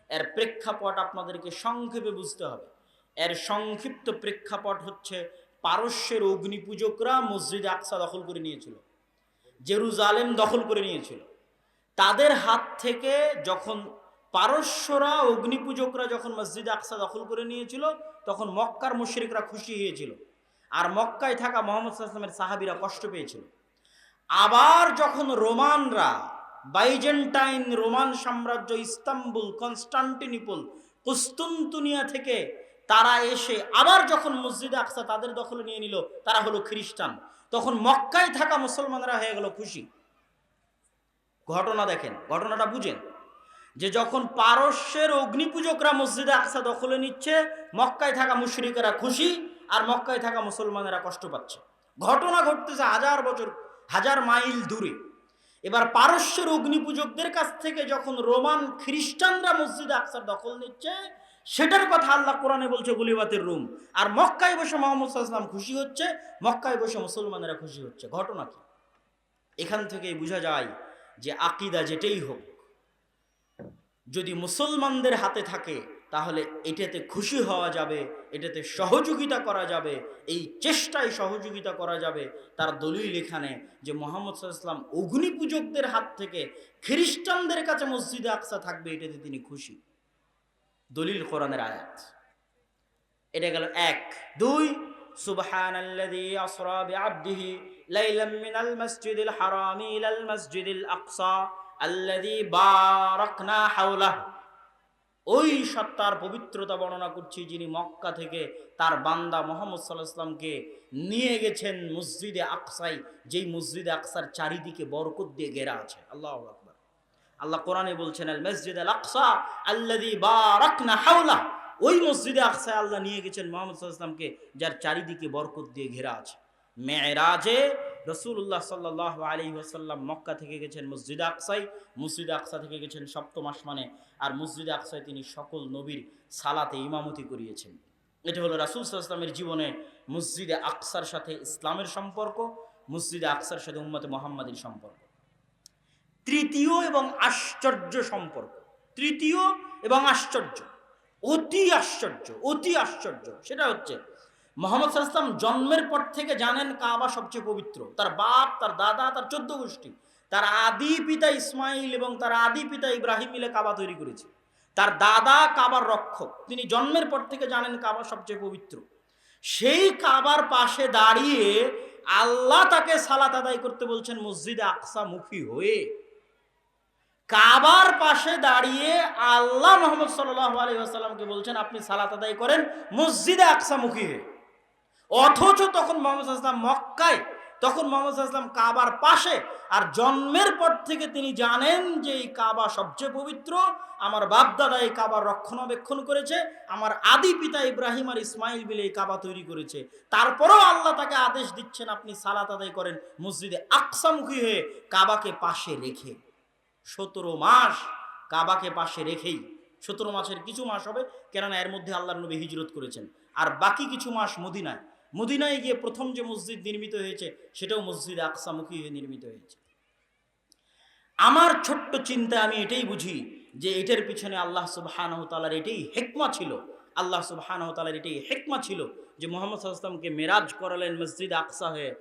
এর প্রেক্ষাপট আপনাদেরকে সংক্ষেপে বুঝতে হবে। এর সংক্ষিপ্ত প্রেক্ষাপট হচ্ছে পারস্যের অগ্নিপূজকরা মসজিদে আকসা দখল করে নিয়েছিল, জেরুজালেম দখল করে নিয়েছিল। তাদের হাত থেকে যখন পারস্যরা, অগ্নিপূজকরা যখন মসজিদে আকসা দখল করে নিয়েছিল, তখন মক্কার মুশরিকরা খুশি হয়েছিল, আর মক্কায় থাকা মুহাম্মদ সাল্লাল্লাহু আলাইহি ওয়াসাল্লামের সাহাবীরা কষ্ট পেয়েছিল। আবার যখন রোমানরা, বাইজেন্টাইন রোমান সাম্রাজ্য, ইস্তাম্বুল, কনস্টান্টিনোপল, কুস্তুনতুনিয়া থেকে তারা এসে আবার যখন মসজিদে আকসা তাদের দখলে নিয়ে নিল, তারা হলো খ্রিস্টান, তখন মক্কায় থাকা মুসলমানরা হয়ে গেল খুশি। ঘটনা দেখেন, ঘটনাটা বুঝেন, যে যখন পারস্যের অগ্নিপূজকরা মসজিদে আকসা দখলে নিচ্ছে, মক্কায় থাকা মুশরিকেরা খুশি, আর মক্কায় থাকা মুসলমানেরা কষ্ট পাচ্ছে। ঘটনা ঘটতেছে 1000 বছর, 1000 মাইল দূরে। এবার পারস্যের অগ্নিপূজকদের কাছ থেকে যখন রোমান খ্রিস্টানরা মসজিদে আকসার দখল নিচ্ছে, সেটার কথা আল্লাহ কোরআনে বলছে গলিবাতের রুম। আর মক্কায় বসে মুহাম্মদ সাল্লাল্লাহু আলাইহি ওয়াসাল্লাম খুশি হচ্ছে, মক্কায় বসে মুসলমানেরা খুশি হচ্ছে। ঘটনা কি? এখান থেকেই বোঝা যায় যে আকীদা যেটাই হোক, যদি মুসলমানদের হাতে থাকে তাহলে এটাতে খুশি হওয়া যাবে, এটাতে সহযোগিতা করা যাবে, এই চেষ্টায় সহযোগিতা করা যাবে। তার দলিল এখানে যে মুহাম্মদ সাল্লাল্লাহু আলাইহি ওয়াসাল্লাম অগ্নিপূজকদের হাত থেকে খ্রিস্টানদের কাছে মসজিদে আকসা থাকবে, এটাতে তিনি খুশি। দলিল কোরআনের আয়াত। এটা গেল এক। দুই, সুবহানাল্লাযী আসরা বিআবদিহি লাইলাম মিনাল মাসজিদিল হারামি ইলাল মাসজিদিল আকসা আল্লাযী বারাকনা হাওলাহু। ওই সত্তার পবিত্রতা বর্ণনা করছি যিনি মক্কা থেকে তার বান্দা মুহাম্মদ সাল্লাল্লাহু আলাইহি ওয়াসাল্লামকে নিয়ে গেছেন মসজিদে আকসায়, যেই মসজিদে আকসার চারিদিকে বরকত দিয়ে ঘেরা আছে। আল্লাহু আকবার। আল্লাহ কোরআনে বলছেন আল মসজিদুল আকসা আল্লাযী বারাকনা হাওলাহু। ওই মসজিদে আকসায় আল্লাহ নিয়ে গেছেন মুহাম্মদ সাল্লাল্লাহু আলাইহি ওয়াসাল্লামকে, যার চারিদিকে বরকত দিয়ে ঘেরা আছে। মেরাজে রাসূলুল্লাহ সাল্লাল্লাহু আলাইহি ওয়াসাল্লাম মক্কা থেকে গেছেন মসজিদে আকসায়, মসজিদে আকসা থেকে গেছেন সপ্তম আসমানে, আর মসজিদে আকসায় তিনি সকল নবীর সালাতে ইমামতি করিয়েছেন। এটা হলো রাসূল সাল্লাল্লাহু আলাইহি ওয়াসাল্লামের জীবনে মসজিদে আকসার সাথে ইসলামের সম্পর্ক, মসজিদে আকসার সাথে উম্মতে মুহাম্মাদীর সম্পর্ক। তৃতীয় এবং আশ্চর্য সম্পর্ক, তৃতীয় এবং আশ্চর্য, অতি আশ্চর্য, অতি আশ্চর্য, সেটা হচ্ছে মুহাম্মদ সাল্লাল্লাহু আলাইহি ওয়াসাল্লাম জন্মের পর থেকে জানেন কাবা সবচেয়ে পবিত্র। তার বাপ, তার দাদা, তার 14 গোষ্ঠী, তার আদি পিতা ইসমাইল এবং তার আদি পিতা ইব্রাহিম মিলে কাবা তৈরি করেছে। তার দাদা কাবার রক্ষক, তিনি জন্মের পর থেকে জানেন কাবা সবচেয়ে পবিত্র। সেই কাবার পাশে দাঁড়িয়ে আল্লাহ তাকে সালাত আদায় করতে বলছেন মসজিদে আকসা মুখী হয়ে। কাবার পাশে দাঁড়িয়ে আল্লাহ মুহাম্মদ সাল্লাল্লাহু আলাইহি ওয়াসাল্লামকে বলছেন আপনি সালাত আদায় করেন মসজিদে আকসা মুখী হয়ে। অথচ তখন মোহাম্মদ সাল্লাল্লাহু আলাইহি ওয়াসাল্লাম মক্কায়, তখন মোহাম্মদ সাল্লাল্লাহু আলাইহি ওয়াসাল্লাম কাবার পাশে। আর জন্মের পর থেকে তিনি জানেন যে এই কাবা সবচেয়ে পবিত্র, আমার বাপ দাদা এই কাবার রক্ষণাবেক্ষণ করেছে, আমার আদি পিতা ইব্রাহিম আর ইসমাইল মিলে এই কাবা তৈরি করেছে। তারপরেও আল্লাহ তাকে আদেশ দিচ্ছেন আপনি সালাত আদায় করেন মসজিদে আকসামুখী হয়ে, কাবাকে পাশে রেখে। 17 মাস কাবাকে পাশে রেখেই, 17 মাসের কিছু মাস হবে, কেননা এর মধ্যে আল্লাহর নবী হিজরত করেছেন, আর বাকি কিছু মাস মদিনায় গিয়ে প্রথম যে মসজিদ নির্মিত হয়েছে সেটাও মসজিদে আকসামুখী হয়ে নির্মিত হয়েছে। আমার ছোট্ট চিন্তা আমি এটাই বুঝি যে এটার পিছনে আল্লাহ সুবহানাহু ওয়া তাআলার এটাই হিকমা ছিল, আল্লাহ সুবহানাহু ওয়া তাআলার এটাই হিকমা ছিল যে মুহাম্মদ সাল্লাল্লাহু আলাইহি ওয়াসাল্লামকে মেরাজ করালেন মসজিদে আকসা হয়ে,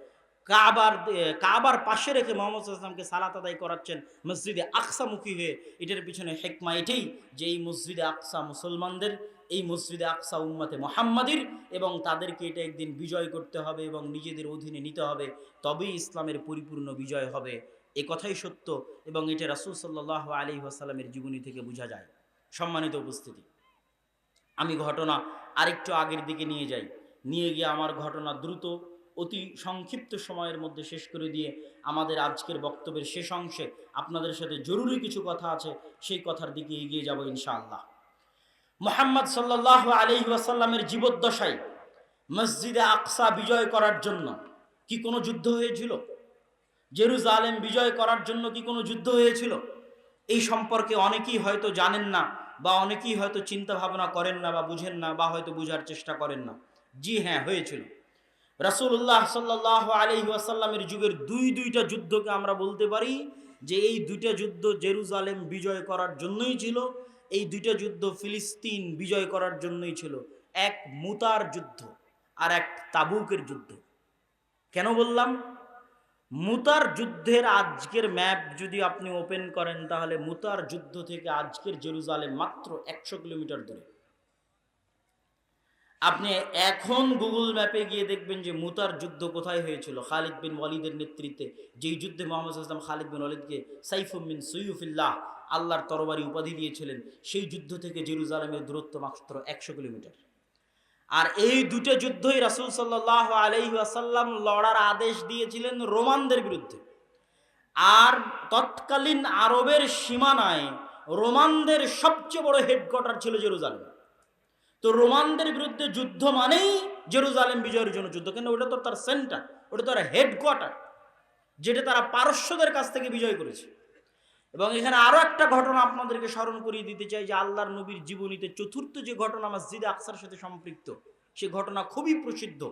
কাবার পাশে রেখে মুহাম্মদ সাল্লাল্লাহু আলাইহি ওয়াসাল্লামকে সালাত আদায় করাচ্ছেন মসজিদে আকসামুখী হয়ে। এটার পিছনে হিকমা এটাই যে এই মসজিদে আকসা মুসলমানদের, এই মসজিদে আকসা উম্মতে মুহাম্মাদির, এবং তাদেরকে এটা একদিন বিজয় করতে হবে এবং নিজেদের অধীনে নিতে হবে, তবেই ইসলামের পরিপূর্ণ বিজয় হবে। এ কথাই সত্য, এবং এটা রাসূল সাল্লাল্লাহু আলাইহি ওয়াসাল্লামের জীবনী থেকে বোঝা যায়। সম্মানিত উপস্থিতি, আমি ঘটনা আরেকটু আগের দিকে নিয়ে গিয়ে আমার ঘটনা দ্রুত অতি সংক্ষিপ্ত সময়ের মধ্যে শেষ করে দিয়ে আমাদের আজকের বক্তব্যের শেষ অংশে আপনাদের সাথে জরুরি কিছু কথা আছে, সেই কথার দিকে এগিয়ে যাব ইনশাআল্লাহ। মুহাম্মদ সাল্লাল্লাহু আলাইহি ওয়াসাল্লামের জীবদ্দশায় মসজিদে আকসা বিজয় করার জন্য কি কোনো যুদ্ধ হয়েছিল? জেরুজালেম বিজয় করার জন্য কি কোনো যুদ্ধ হয়েছিল? এই সম্পর্কে অনেকেই হয়তো জানেন না, বা অনেকেই হয়তো চিন্তা ভাবনা করেন না, বা বুঝেন না, বা হয়তো বুঝার চেষ্টা করেন না। জি হ্যাঁ, হয়েছিল। রাসূলুল্লাহ সাল্লাল্লাহু আলাইহি ওয়াসাল্লামের যুগের দুইটা যুদ্ধকে আমরা বলতে পারি যে এই দুইটা যুদ্ধ জেরুজালেম বিজয় করার জন্যই ছিল, এই দুইটা যুদ্ধ ফিলিস্তিন বিজয় করার জন্যই ছিল। এক মুতার যুদ্ধ আর এক তাবুকের যুদ্ধ। কেন বললাম? মুতার যুদ্ধের আজকের ম্যাপ যদি আপনি ওপেন করেন, তাহলে মুতার যুদ্ধ থেকে আজকের জেরুজালেম মাত্র 100 কিলোমিটার দূরে। আপনি এখন গুগল ম্যাপে গিয়ে দেখবেন যে মুতার যুদ্ধ কোথায় হয়েছিল। খালিদ বিন ওয়ালিদের নেতৃত্বে যেই যুদ্ধে মুহাম্মদ সাল্লাল্লাহু আলাইহি ওয়াসাল্লাম খালিদ বিন ওয়ালিদকে সাইফুম মিন সুয়ুফিল্লাহ, আল্লাহর তরবারি উপাধি দিয়েছিলেন, সেই যুদ্ধ থেকে জেরুজালেমের দূরত্ব মাত্র 100 কিলোমিটার। আর এই দুটো যুদ্ধই রাসূল সাল্লাল্লাহু আলাইহি ওয়াসাল্লাম লড়ার আদেশ দিয়েছিলেন রোমানদের বিরুদ্ধে। আর তৎকালীন আরবের সীমানায় রোমানদের সবচেয়ে বড় হেডকোয়ার্টার ছিল জেরুজালেম। তো রোমানদের বিরুদ্ধে যুদ্ধ মানেই জেরুজালেম বিজয়ের জন্য যুদ্ধ, কেন ওটা তো তার সেন্টার, ওটা তার হেডকোয়ার্টার, যেটা তারা পারস্যদের কাছ থেকে বিজয় করেছে। এবং এখানে আরো একটা ঘটনা আপনাদেরকে স্মরণ করিয়ে দিতে চাই যে আল্লাহর নবীর জীবনীতে চতুর্থ যে ঘটনা মসজিদে আকসার সাথে সম্পৃক্ত, সে ঘটনা খুবই প্রসিদ্ধ,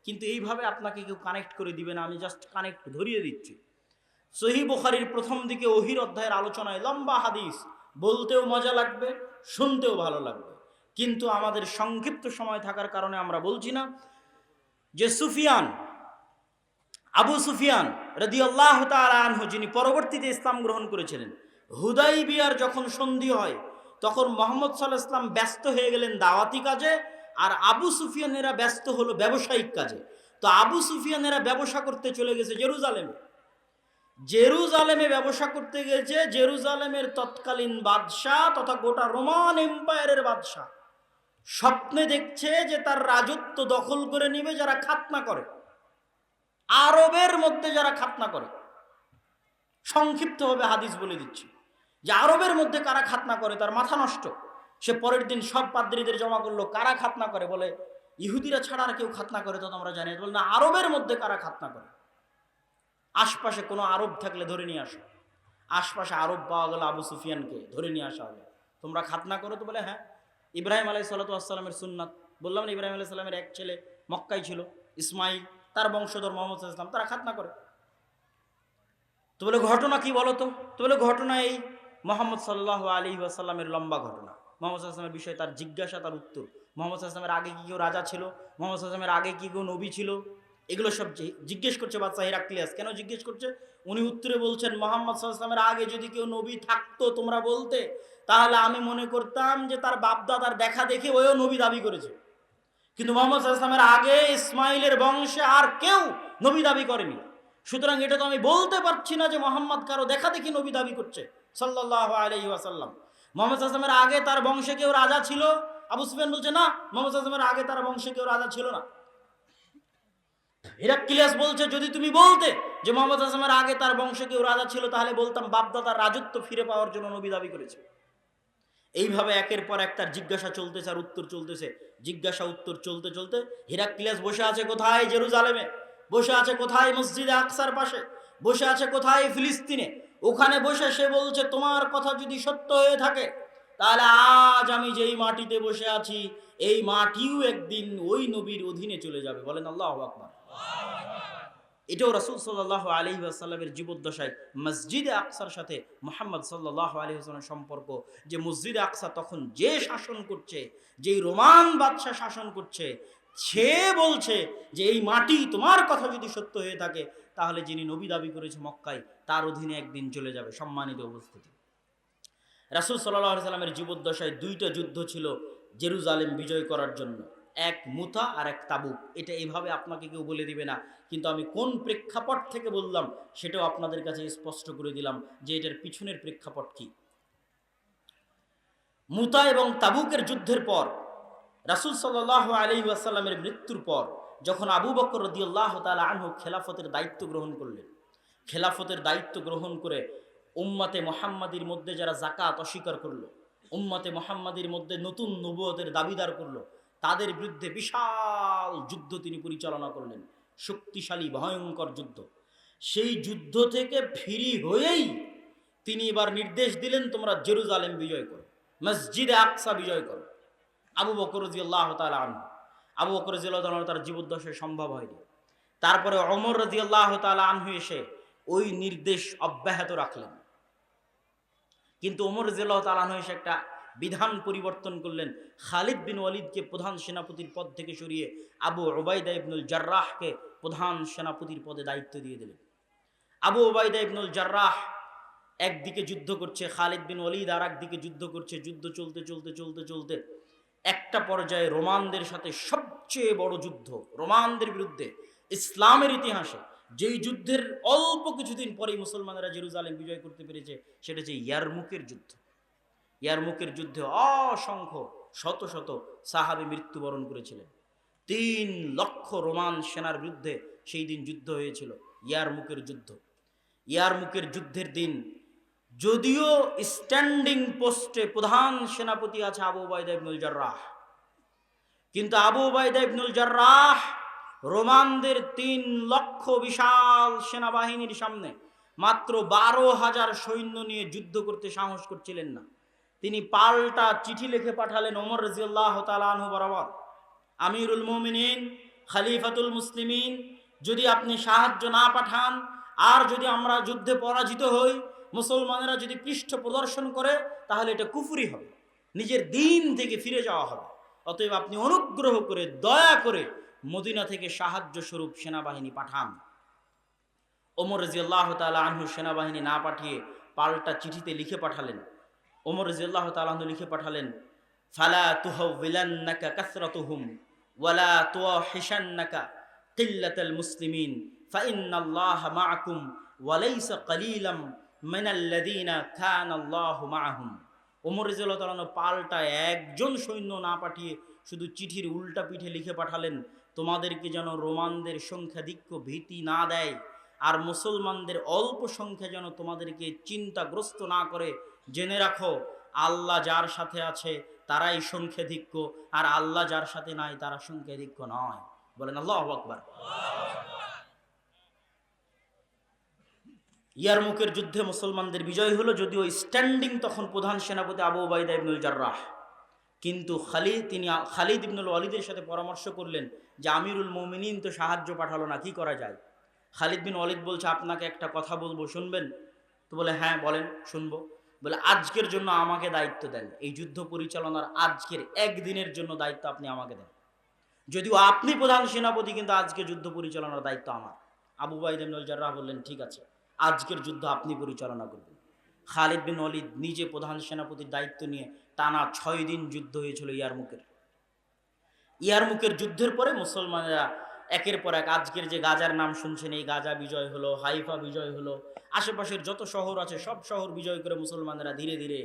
কিন্তু এইভাবে আপনাকে কেউ কানেক্ট করে দিবে না, আমি জাস্ট কানেক্ট ধরিয়ে দিচ্ছি। সহিহ বুখারীর প্রথম দিকে ওহীর অধ্যায়ের আলোচনায় লম্বা হাদিস, বলতেও মজা লাগবে, শুনতেও ভালো লাগবে, কিন্তু আমাদের সংক্ষিপ্ত সময় থাকার কারণে আমরা বলছি না। যে আবু সুফিয়ান রাদিয়াল্লাহু তাআলা আনহু, যিনি পরবর্তীতে ইসলাম গ্রহণ করেছিলেন, হুদাইবিয়ার যখন সন্ধি হয় তখন মুহাম্মদ সাল্লাল্লাহু আলাইহি ওয়াসাল্লাম ব্যস্ত হয়ে গেলেন দাওয়াতি কাজে, আর আবু সুফিয়ানেরা ব্যস্ত হলো ব্যবসায়িক কাজে। তো আবু সুফিয়ানেরা ব্যবসা করতে চলে গেছে জেরুজালেমে ব্যবসা করতে গেছে। জেরুজালেমের তৎকালীন বাদশাহ তথা গোটা রোমান এম্পায়ারের বাদশাহ স্বপ্নে দেখছে যে তার রাজত্ব দখল করে নিবে যারা খাতনা করে, আরবের মধ্যে যারা খাতনা করে। সংক্ষিপ্তভাবে হাদিস বলে দিচ্ছি যে আরবের মধ্যে কারা খাতনা করে, তার মাথা নষ্ট। সে পরের দিন সব পাদ্রীদের জমা করলো, কারা খাতনা করে? বলে ইহুদিরা ছাড়া আর কেউ খাতনা করে তো তোমরা জানি? বলে না, আরবের মধ্যে কারা খাতনা করে। আশপাশে কোনো আরব থাকলে ধরে নিয়ে আসো। আশপাশে আরব পাওয়া গেল, আবু সুফিয়ানকে ধরে নিয়ে আসা হলো। তোমরা খাতনা করো তো? বলে হ্যাঁ। ইব্রাহিম আলাইহিসসালাতু ওয়াসসালামের সুন্নাত, বললাম না ইব্রাহিম আলাইহিস সালামের এক ছেলে মক্কায় ছিল ইসমাইল, তার বংশধর মুহাম্মদ সাল্লাল্লাহু আলাইহি ওয়াসাল্লাম, তারা খাতনা করে। তো বলে ঘটনা কি বলো তো? বলে ঘটনা এই মুহাম্মদ সাল্লাল্লাহু আলাইহি ওয়াসাল্লামের লম্বা ঘটনা, মুহাম্মদ সাল্লাল্লাহু আলাইহি ওয়াসাল্লামের বিষয়ে তার জিজ্ঞাসা, তার উত্তর, মুহাম্মদ সাল্লাল্লাহু আলাইহি ওয়াসাল্লামের আগে কি কেউ রাজা ছিল, মুহাম্মদ সাল্লাল্লাহু আলাইহি ওয়াসাল্লামের আগে কি কেউ নবী ছিল, এগুলো সব জিজ্ঞেস করছে বাদশা হিরাক্লিয়াস। কেন জিজ্ঞেস করছে? উনি উত্তরে বলছেন, মুহাম্মদ সাল্লাল্লাহু আলাইহি ওয়াসাল্লামের আগে যদি কেউ নবী থাকতো তোমরা বলতে, তাহলে আমি মনে করতাম যে তার বাপদাদার দেখা দেখে ওও নবী দাবি করেছে, কিন্তু মুহাম্মদ সাল্লাল্লাহু আলাইহি ওয়াসাল্লামের আগে ইসমাইলের বংশে আর কেউ নবী দাবি করেনি। সুতরাং এটা তো আমি বলতে পারছি না যে মুহাম্মদ কারো দেখা দেখি নবী দাবি করছে সাল্লাল্লাহু আলাইহি ওয়াসাল্লাম। মুহাম্মদ সাল্লাল্লাহু আলাইহি ওয়াসাল্লামের আগে তার বংশে কেউ রাজা ছিল? আবু সুফিয়ান বলছে না, মুহাম্মদ সাল্লাল্লাহু আলাইহি ওয়াসাল্লামের আগে তার বংশে কেউ রাজা ছিল না। হিরাক্লিয়াস বলছে, যদি তুমি বলতে যে মোহাম্মদ আজমের আগে তার বংশে কেউ রাজা ছিল, তাহলে বলতাম বাপদাদার রাজত্ব ফিরে পাওয়ার জন্য নবী দাবি করেছে। এইভাবে একের পর এক তার জিজ্ঞাসা চলতেছে আর উত্তর চলতেছে। জিজ্ঞাসা উত্তর চলতে চলতে হিরাক্লিয়াস বসে আছে কোথায়? জেরুজালেমে। বসে আছে কোথায়? মসজিদে আকসার পাশে। বসে আছে কোথায়? ফিলিস্তিনে। ওখানে বসে সে বলছে, তোমার কথা যদি সত্য হয়ে থাকে, তাহলে আজ আমি যেই মাটিতে বসে আছি, এই মাটিও একদিন ওই নবীর অধীনে চলে যাবে। বলেন আল্লাহু আকবার। এটাও রাসূল সাল্লাল্লাহু আলাইহি ওয়াসাল্লামের জীবদ্দশায় মসজিদে আকসার সাথে মুহাম্মদ সাল্লাল্লাহু আলাইহি ওয়াসাল্লামের সম্পর্ক, যে মসজিদে আকসা তখন যে শাসন করছে, যেই রোমান বাদশা শাসন করছে, সে বলছে যে এই মাটি তোমার কথা যদি সত্য হয়ে থাকে, তাহলে যিনি নবী দাবি করেছে মক্কায়, তার অধীনে একদিন চলে যাবে। সম্মানিত উপস্থিতি, রাসূল সাল্লাল্লাহু আলাইহি ওয়াসাল্লামের জীবদ্দশায় দুইটা যুদ্ধ ছিল জেরুজালেম বিজয় করার জন্য, এক মুতা আর এক তাবুক। এটা এইভাবে আপনাকে কেউ বলে দিবে না, কিন্তু আমি কোন প্রেক্ষাপট থেকে বললাম সেটাও আপনাদের কাছে স্পষ্ট করে দিলাম যে এটার পিছনের প্রেক্ষাপট কি। মুতা এবং তাবুকের যুদ্ধের পর রাসূল সাল্লাল্লাহু আলাইহি ওয়াসাল্লামের মৃত্যুর পর যখন আবু বকর রাদিয়াল্লাহু তাআলা আনহু খেলাফতের দায়িত্ব গ্রহণ করলেন, খেলাফতের দায়িত্ব গ্রহণ করে উম্মতে মুহাম্মাদির মধ্যে যারা যাকাত অস্বীকার করলো, উম্মতে মুহাম্মাদির মধ্যে নতুন নবুয়তের দাবিদার করলো, তাদের বিরুদ্ধে বিশাল যুদ্ধ তিনি পরিচালনা করলেন, শক্তিশালী ভয়ঙ্কর যুদ্ধ। সেই যুদ্ধ থেকে ফিরি হয়েই তিনি এবার নির্দেশ দিলেন, তোমরা জেরুজালেম বিজয় করো, মসজিদে আকসা বিজয় করো। আবু বকর রাদিয়াল্লাহু তাআলা আনহু, আবু বকর রাদিয়াল্লাহু তাআলা তার জীবদ্দশায় সম্ভব হয়নি। তারপরে ওমর রাদিয়াল্লাহু তাআলা আনহু এসে ওই নির্দেশ অব্যাহত রাখলেন। কিন্তু ওমর রাদিয়াল্লাহু তাআলা আনহু এসে একটা বিধান পরিবর্তন করলেন। খালিদ বিন ওয়ালিদকে প্রধান সেনাপতির পদ থেকে সরিয়ে আবু উবাইদা ইবনুল জাররাহকে প্রধান সেনাপতির পদে দায়িত্ব দিয়ে দিলেন। আবু উবাইদা ইবনুল জাররাহ একদিকে যুদ্ধ করছে, খালিদ বিন ওয়ালিদ আর একদিকে যুদ্ধ করছে। যুদ্ধ চলতে চলতে চলতে চলতে একটা পর্যায়ে রোমানদের সাথে সবচেয়ে বড় যুদ্ধ, রোমানদের বিরুদ্ধে ইসলামের ইতিহাসে যেই যুদ্ধের অল্প কিছুদিন পরেই মুসলমানেরা জেরুজালেম বিজয় করতে পেরেছে, সেটা হচ্ছে ইয়ারমুকের যুদ্ধ। ইয়ারমুকের যুদ্ধে অসংখ্য শত শত সাহাবী মৃত্যুবরণ করেছিলেন। 3 লক্ষ রোমান সেনার বিরুদ্ধে সেই দিন যুদ্ধ হয়েছিল, ইয়ারমুকের যুদ্ধ। ইয়ারমুকের যুদ্ধের দিন যদিও স্ট্যান্ডিং পোস্টে প্রধান সেনাপতি আছে আবু উবাইদা ইবনুল জাররাহ, কিন্তু আবু উবাইদা ইবনুল জাররাহ রোমানদের 3 লক্ষ বিশাল সেনাবাহিনীর সামনে মাত্র 12,000 সৈন্য নিয়ে যুদ্ধ করতে সাহস করছিলেন না। তিনি পাল্টা চিঠি লিখে পাঠালেন ওমর রাদিয়াল্লাহু তাআলা আনহু বরাবর, আমিরুল মুমিনিন, খলিফাতুল মুসলিমিন, যদি আপনি সাহায্য না পাঠান আর যদি আমরা যুদ্ধে পরাজিত হই, মুসলমানেরা যদি পৃষ্ঠ প্রদর্শন করে, তাহলে এটা কুফরি হবে, নিজের দিন থেকে ফিরে যাওয়া হবে। অতএব আপনি অনুগ্রহ করে দয়া করে মদিনা থেকে সাহায্য স্বরূপ সেনাবাহিনী পাঠান। ওমর রাদিয়াল্লাহু তাআলা আনহু সেনাবাহিনী না পাঠিয়ে পাল্টা চিঠিতে লিখে পাঠালেন। ওমর রাদিয়াল্লাহু তাআলা আনহু লিখে পাঠালেন, ফালা তুহাওবিলান্নাকা কাসরাতুহুম ওয়ালা তুওয়াহিশান্নাকা কিল্লাতাল মুসলিমিন ফাইন্নাল্লাহা মাআকুম ওয়া লাইসা কালিলাম মিনাল্লাযীনা কানাল্লাহু মাআহুম। ওমর রাদিয়াল্লাহু তাআলা পাল্টা একজন সৈন্য না পাঠিয়ে শুধু চিঠির উল্টা পিঠে লিখে পাঠালেন, তোমাদেরকে যেন রোমানদের সংখ্যাধিক্য ভীতি না দেয়, আর মুসলমানদের অল্প সংখ্যা যেন তোমাদেরকে চিন্তাগ্রস্ত না করে। জেনে রাখো, আল্লাহ যার সাথে আছে তারাই সংখ্যাধিক্য, আর আল্লাহ যার সাথে নাই তারা সংখ্যাধিক্য নয়। বলেন আল্লাহু আকবার। ইয়ারমুকের যুদ্ধে মুসলমানদের বিজয় হলো, যদিও স্ট্যান্ডিং তখন প্রধান সেনাপতি আবু উবাইদা ইবনুল জাররাহ। কিন্তু খালিদ ইবনুল ওয়ালিদের সাথে পরামর্শ করলেন যে আমিরুল মুমিনিন তো সাহায্য পাঠালো না, কি করা যায়? খালিদ বিন ওয়ালিদ বলছে, আপনাকে একটা কথা বলবো, শুনবেন? তো বলে, হ্যাঁ বলেন, শুনবো। বলে, আজকের জন্য আমাকে দায়িত্ব দেন, এই যুদ্ধ পরিচালনার আজকের একদিনের জন্য দায়িত্ব আপনি আমাকে দেন। যদিও আপনি প্রধান সেনাপতি, কিন্তু আজকে যুদ্ধ পরিচালনার দায়িত্ব আমার। আবু উবাইদা ইবনুল জাররাহ বললেন, ঠিক আছে, আজকের যুদ্ধ আপনি পরিচালনা করবেন। খালিদ বিন ওয়ালিদ নিজে প্রধান সেনাপতির দায়িত্ব নিয়ে টানা 6 দিন যুদ্ধ হয়েছিল ইয়ারমুকের যুদ্ধের পরে মুসলমানেরা একের পর এক, আজকের যে গাজার নাম শুনছেন, এই গাজা বিজয় হলো, হাইফা বিজয় হলো, আশেপাশের যত শহর আছে সব শহর বিজয় করে মুসলমানেরা ধীরে ধীরে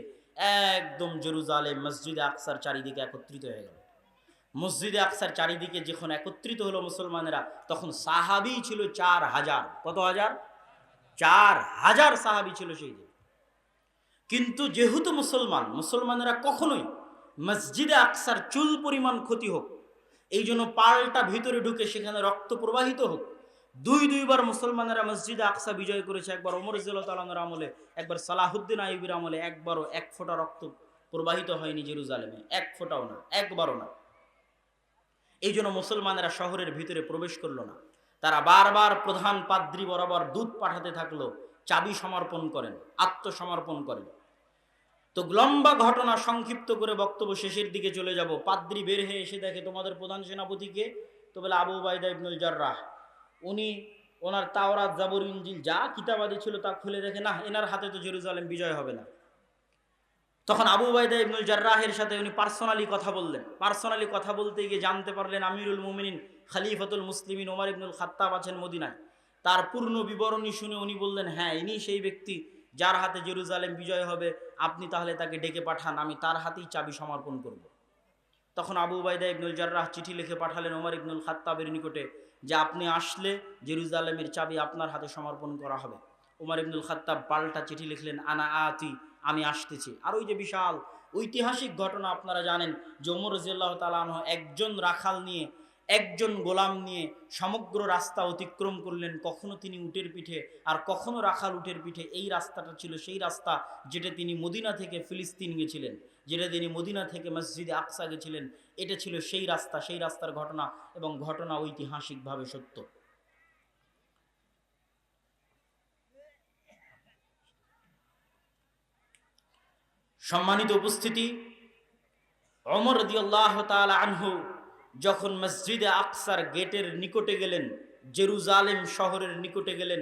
একদম জেরুজালেম মসজিদে আকসার চারিদিকে একত্রিত হয়ে গেল। মসজিদে আকসার চারিদিকে যখন একত্রিত হলো মুসলমানেরা, তখন সাহাবী ছিল 4000। কত হাজার? 4000 সাহাবী ছিল সেই দিন। কিন্তু যেহেতু মুসলমানেরা কখনোই মসজিদে আকসার চুল পরিমাণ ক্ষতি হোক, এই জন্য পাল্টা ভিতরে ঢুকে সেখানে রক্ত প্রবাহিত হোক, দুইবার মুসলমানেরা মসজিদে আকসা বিজয় করেছে। একবার ওমর রাদিয়াল্লাহু তাআলার আমলে, একবার সালাহুদ্দিন আইয়ুবীর আমলে। একবারও এক ফোঁটা রক্ত প্রবাহিত হয়নি জেরুজালেমে, এক ফোঁটাও না, একবারও না। এই জন্য মুসলমানেরা শহরের ভিতরে প্রবেশ করলো না। তারা বারবার প্রধান পাদ্রী বরাবর দূত পাঠাতে থাকলো, চাবি সমর্পণ করেন, আত্মসমর্পণ করেন। তো লম্বা ঘটনা সংক্ষিপ্ত করে বক্তব্য শেষের দিকে চলে যাব। পাদ্রী বের হয়ে এসে দেখে তোমাদের প্রধান সেনাপতিকে, তো বলে আবু উবাইদা ইবনুল জাররাহ। উনি ওনার তাওরাত, জাবুর, ইনজিল যা কিতাবাদি ছিল তা খুলে দেখে, না, এনার হাতে তো জেরুজালেম বিজয় হবে না। তখন আবু উবাইদা ইবনুল জাররাহের সাথে উনি পার্সোনালি কথা বললেন। পার্সোনালি কথা বলতে গিয়ে জানতে পারলেন আমিরুল মুমিনিন খলিফাতুল মুসলিমিন ওমর ইবনুল খাত্তাব আছেন মদিনায়। তার পূর্ণ বিবরণী শুনে উনি বললেন, হ্যাঁ, ইনি সেই ব্যক্তি যার হাতে জেরুজালেম বিজয় হবে। আপনি তাহলে তাকে ডেকে পাঠান, আমি তার হাতেই চাবি সমর্পণ করব। তখন আবু উবাইদা ইবনুল জাররাহ চিঠি লিখে পাঠালেন ওমর ইবনুল খাত্তাবের নিকটে যে আপনি আসলে জেরুজালেমের চাবি আপনার হাতে সমর্পণ করা হবে। ওমর ইবনুল খাত্তাব পাল্টা চিঠি লিখলেন, আনা আতি, আমি আসতেছি। আর ওই যে বিশাল ঐতিহাসিক ঘটনা আপনারা জানেন যে ওমর রাদিয়াল্লাহু তাআলা আনহু একজন রাখাল নিয়ে, একজন গোলাম নিয়ে সমগ্র রাস্তা অতিক্রম করলেন। কখনো তিনি উটের পিঠে, আর কখনো রাখাল উটের পিঠে। এই রাস্তাটা ছিল সেই রাস্তা যেটা তিনি মদিনা থেকে ফিলিস্তিন গেছিলেন, যেটা তিনি মদিনা থেকে মসজিদে আকসা গেছিলেন। এটা ছিল সেই রাস্তা, সেই রাস্তার ঘটনা, এবং ঘটনা ঐতিহাসিকভাবে সত্য। সম্মানিত উপস্থিতি, ওমর রাদিয়াল্লাহু তাআলা আনহু যখন মসজিদে আকসার গেটের নিকটে গেলেন, জেরুজালেম শহরের নিকটে গেলেন,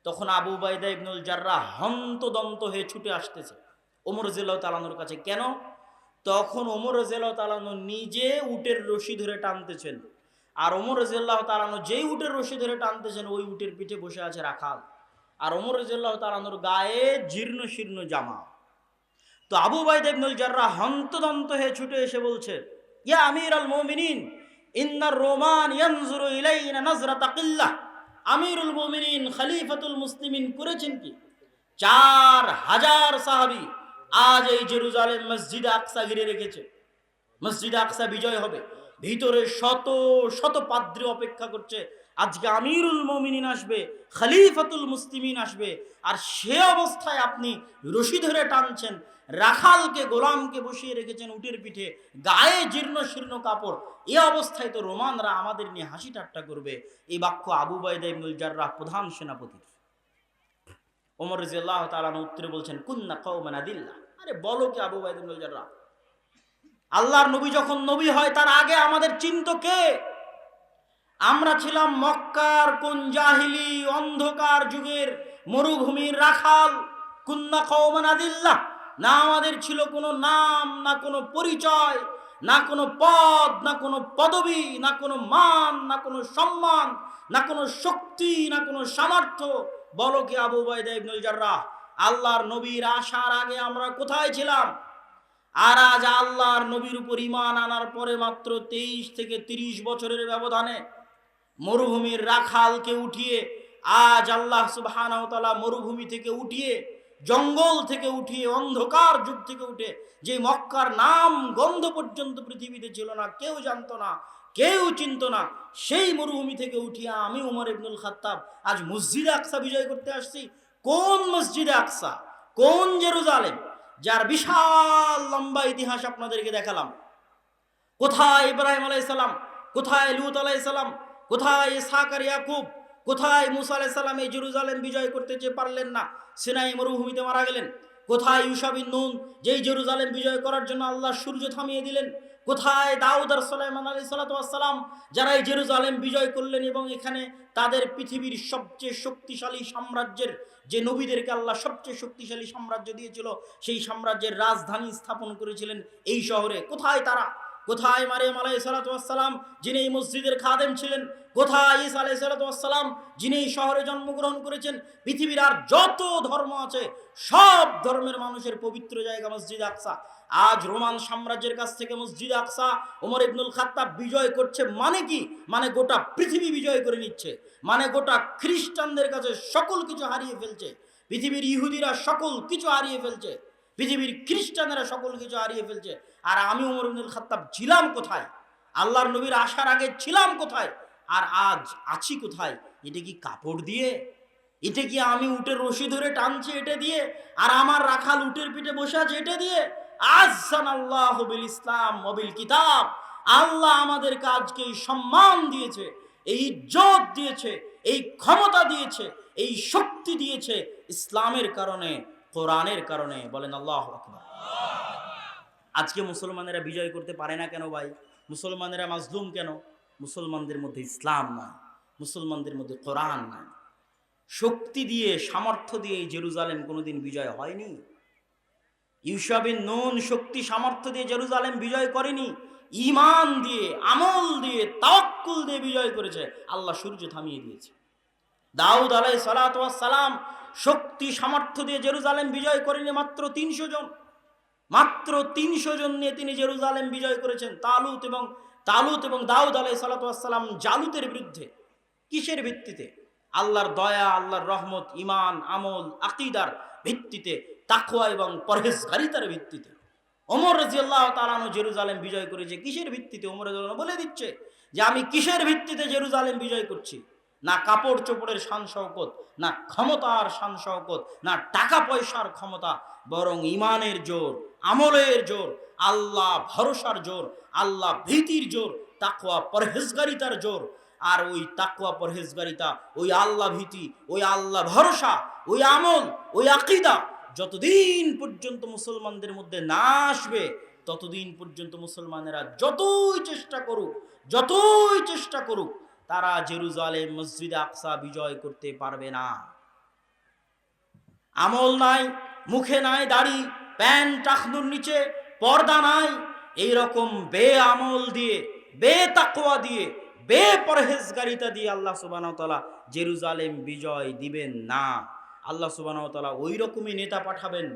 তখন আবু উবাইদা ইবনুল জাররাহ হন্তদন্ত হয়ে ছুটে আসতেছে ওমর রাদিয়াল্লাহু তাআলা আনহুর কাছে। কেন? তখন ওমর রাদিয়াল্লাহু তাআলা আনহু নিজে উটের রশি ধরে টানতেছেন, আর ওমর রাদিয়াল্লাহু তাআলা আনহু যেই উটের রশি ধরে টানতেছেন ওই উটের পিঠে বসে আছে রাখাল, আর ওমর রাদিয়াল্লাহু তাআলা আনহুর গায়ে জীর্ণ শীর্ণ জামা। তো আবু উবাইদা ইবনুল জাররাহ হন্তদন্ত হয়ে ছুটে এসে বলছে, ইয়া আমিরুল মুমিনিন, ইন্নার রোমান ইয়ানজুরু ইলাইনা নাজরাতা কিল্লাহ। আমিরুল মুমিনিন খলিফাতুল মুসলিমিন করেছেন কি? 4000 সাহাবী আজ এই জেরুজালেম মসজিদে আকসা ঘিরে রেখেছে। মসজিদে আকসা বিজয় হবে, ভিতরে শত শত পাদ্রী অপেক্ষা করছে। আজকে আমিরুল মুমিনিন আসবে, খলিফাতুল মুসলিমিন আসবে, আর সে অবস্থায় আপনি রশি ধরে টানছেন, রাখালকে, গোলামকে বসিয়ে রেখেছেন উটের পিঠে, গায়ে জীর্ণ শীর্ণ কাপড়। এই অবস্থায় তো রোমানরা আমাদের নিয়ে হাসি ঠাট্টা করবে। এই বাক্য আবু উবাইদা ইবনুল জাররাহ প্রধান সেনাপতির। ওমর রাদিয়াল্লাহু তাআলা উত্তরে বলছেন, কুন্না কওমান আদিল্লাহ। আরে বলো কি আবু উবাইদা ইবনুল জাররাহ, আল্লাহর নবী যখন নবী হয় তার আগে আমাদের চিনত কে? আমরা ছিলাম মক্কার কোন জাহিলি অন্ধকার যুগের মরুভূমির রাখাল। কুন্না কওমান আদিল্লাহ, না আমাদের ছিল কোনো নাম, না কোনো পরিচয়, না কোনো পদ, না কোনো পদবি, না কোনো মান, না কোনো সম্মান, না কোনো শক্তি, না কোনো সামর্থ্য। বলো কি আবু উবাইদা ইবনুল জাররাহ, আল্লাহর নবীর আসার আগে আমরা কোথায় ছিলাম? আর আজ আল্লাহর নবীর উপর ঈমান আনার পরে মাত্র 23 থেকে 30 বছরের ব্যবধানে মরুভূমির রাখালকে উঠিয়ে আজ আল্লাহ সুবহানাহু ওয়া তাআলা মরুভূমি থেকে উঠিয়ে, জঙ্গল থেকে উঠিয়ে, অন্ধকার যুগ থেকে উঠে, যে মক্কার নাম গন্ধ পর্যন্ত পৃথিবীতে ছিল না, কেউ জানতো না, কেউ চিনতো না, সেই মরুভূমি থেকে উঠিয়ে আমি ওমর ইবনুল খাত্তাব আজ মসজিদে আকসা বিজয় করতে আসছি। কোন মসজিদে আকসা, কোন জেরুজালেম, যার বিশাল লম্বা ইতিহাস আপনাদেরকে দেখালাম। কোথায় ইব্রাহিম আলাইহিস সালাম, কোথায় লূত আলাইহিস সালাম, কোথায় ইসহাক আর ইয়াকুব, কোথায় মুসা আলাইহিস সালাম এই জেরুজালেম বিজয় করতে চেয়ে পারলেন না, সিনাই মরুভূমিতে মারা গেলেন। কোথায় ইউশা বিন নুন, যেই জেরুজালেম বিজয় করার জন্য আল্লাহ সূর্য থামিয়ে দিলেন। কোথায় দাউদ আর সুলাইমান আলাইহিস সালাতু ওয়াস সালাম, যারা এই জেরুজালেম বিজয় করলেন এবং এখানে তাদের পৃথিবীর সবচেয়ে শক্তিশালী সাম্রাজ্যের, যে নবীদেরকে আল্লাহ সবচেয়ে শক্তিশালী সাম্রাজ্য দিয়েছিল, সেই সাম্রাজ্যের রাজধানী স্থাপন করেছিলেন এই শহরে। কোথায় তারা? কোথায় মারিয়াম আলাইহিস সালাতু ওয়াস সালাম, যিনি এই মসজিদের খাদেম ছিলেন? কোথায় ঈসা আলাইহিস সালাতু ওয়াস সালাম, যিনি এই শহরে জন্মগ্রহণ করেছেন? পৃথিবীর আর যত ধর্ম আছে সব ধর্মের মানুষের পবিত্র জায়গা মসজিদ আকসা। আজ রোমান সাম্রাজ্যের কাছ থেকে মসজিদ আকসা ওমর ইবনুল খাত্তাব বিজয় করছে, মানে কি? মানে গোটা পৃথিবী বিজয় করে নিচ্ছে, মানে গোটা খ্রিস্টানদের কাছে সকল কিছু হারিয়ে ফেলছে, পৃথিবীর ইহুদিরা সকল কিছু হারিয়ে ফেলছে, পৃথিবীর খ্রিস্টানেরা সকল কিছু হারিয়ে ফেলছে। আর আমি ওমর ইবনুল খাত্তাব ছিলাম কোথায়? আল্লাহর নবীর আসার আগে ছিলাম কোথায়? আর আজ আছি কোথায়? এটা কি কাপড় দিয়ে? এটা কি আমি উটের রশি ধরে টানছি এটা দিয়ে? আর আমার রাখাল উটের পিঠে বসে আছে এটা দিয়ে? আযযানাল্লাহু বিল ইসলাম ওয়া বিল কিতাব। আল্লাহ আমাদের কাজকে এই সম্মান দিয়েছে, এই ইজ্জত দিয়েছে, এই ক্ষমতা দিয়েছে, এই শক্তি দিয়েছে ইসলামের কারণে, কোরআনের কারণে। বলেন আল্লাহু আকবার। আজকে মুসলমানেরা বিজয় করতে পারে না কেন ভাই? মুসলমানেরা মাজলুম কেন? মুসলমানদের মধ্যে ইসলাম নাই, মুসলমানদের মধ্যে কোরআন নাই। শক্তি দিয়ে, সামর্থ্য দিয়ে জেরুজালেম কোনোদিন বিজয় হয়নি। ইউশা বিন নুন শক্তি সামর্থ্য দিয়ে জেরুজালেম বিজয় করেনি, ঈমান দিয়ে, আমল দিয়ে, তাওয়াক্কুল দিয়ে বিজয় করেছে। আল্লাহ সূর্য থামিয়ে দিয়েছে। দাউদ আলাইহিস সালাতু ওয়াস সালাম শক্তি সামর্থ্য দিয়ে জেরুজালেম বিজয় করেনি, মাত্র 300 জন, মাত্র 300 জন নিয়ে তিনি জেরুজালেম বিজয় করেছেন। তালুত এবং দাউদ আলাইহিস সালাতু ওয়াস সালাম জালুতের বিরুদ্ধে। কিসের ভিত্তিতে? আল্লাহর দয়া, আল্লাহর রহমত, ঈমান, আমল, আকীদার ভিত্তিতে, তাকওয়া এবং পরহেজগারিতার ভিত্তিতে। ওমর রাদিয়াল্লাহু তাআলা আনহু জেরুজালেম বিজয় করেছে কিসের ভিত্তিতে? ওমর রাদিয়াল্লাহু বলে দিচ্ছে যে আমি কিসের ভিত্তিতে জেরুজালেম বিজয় করছি। না কাপড় চোপড়ের শান শওকত, না ক্ষমতার শান শওকত, না টাকা পয়সার ক্ষমতা, বরং ঈমানের জোর, আমলের জোর, আল্লাহ ভরসার জোর, আল্লাহ ভীতির জোর, তাকওয়া পরহেজগারিতার জোর। আর ওই তাকওয়া পরহেজগারিতা, ওই আল্লাহ ভীতি, ওই আল্লাহ ভরসা, ওই আমল, ওই আকীদা যতদিন পর্যন্ত মুসলমানদের মধ্যে না আসবে, ততদিন পর্যন্ত মুসলমানেরা যতই চেষ্টা করুক তারা জেরুজালেম, মসজিদে আকসা বিজয় করতে পারবে না। আমল নাই, মুখে নাই দাড়ি, প্যান্ট টাকনুর নিচে পর্দা নাই, এইরকম বেআমল দিয়ে, বেতাকওয়া দিয়ে, বেপরহেজগারিতা দিয়ে আল্লাহ সুবহানাহু ওয়া তাআলা জেরুজালেম বিজয় দিবেন না। আল্লাহ সুবহানাহু ওয়া তাআলা ওই রকমই নেতা পাঠাবেন,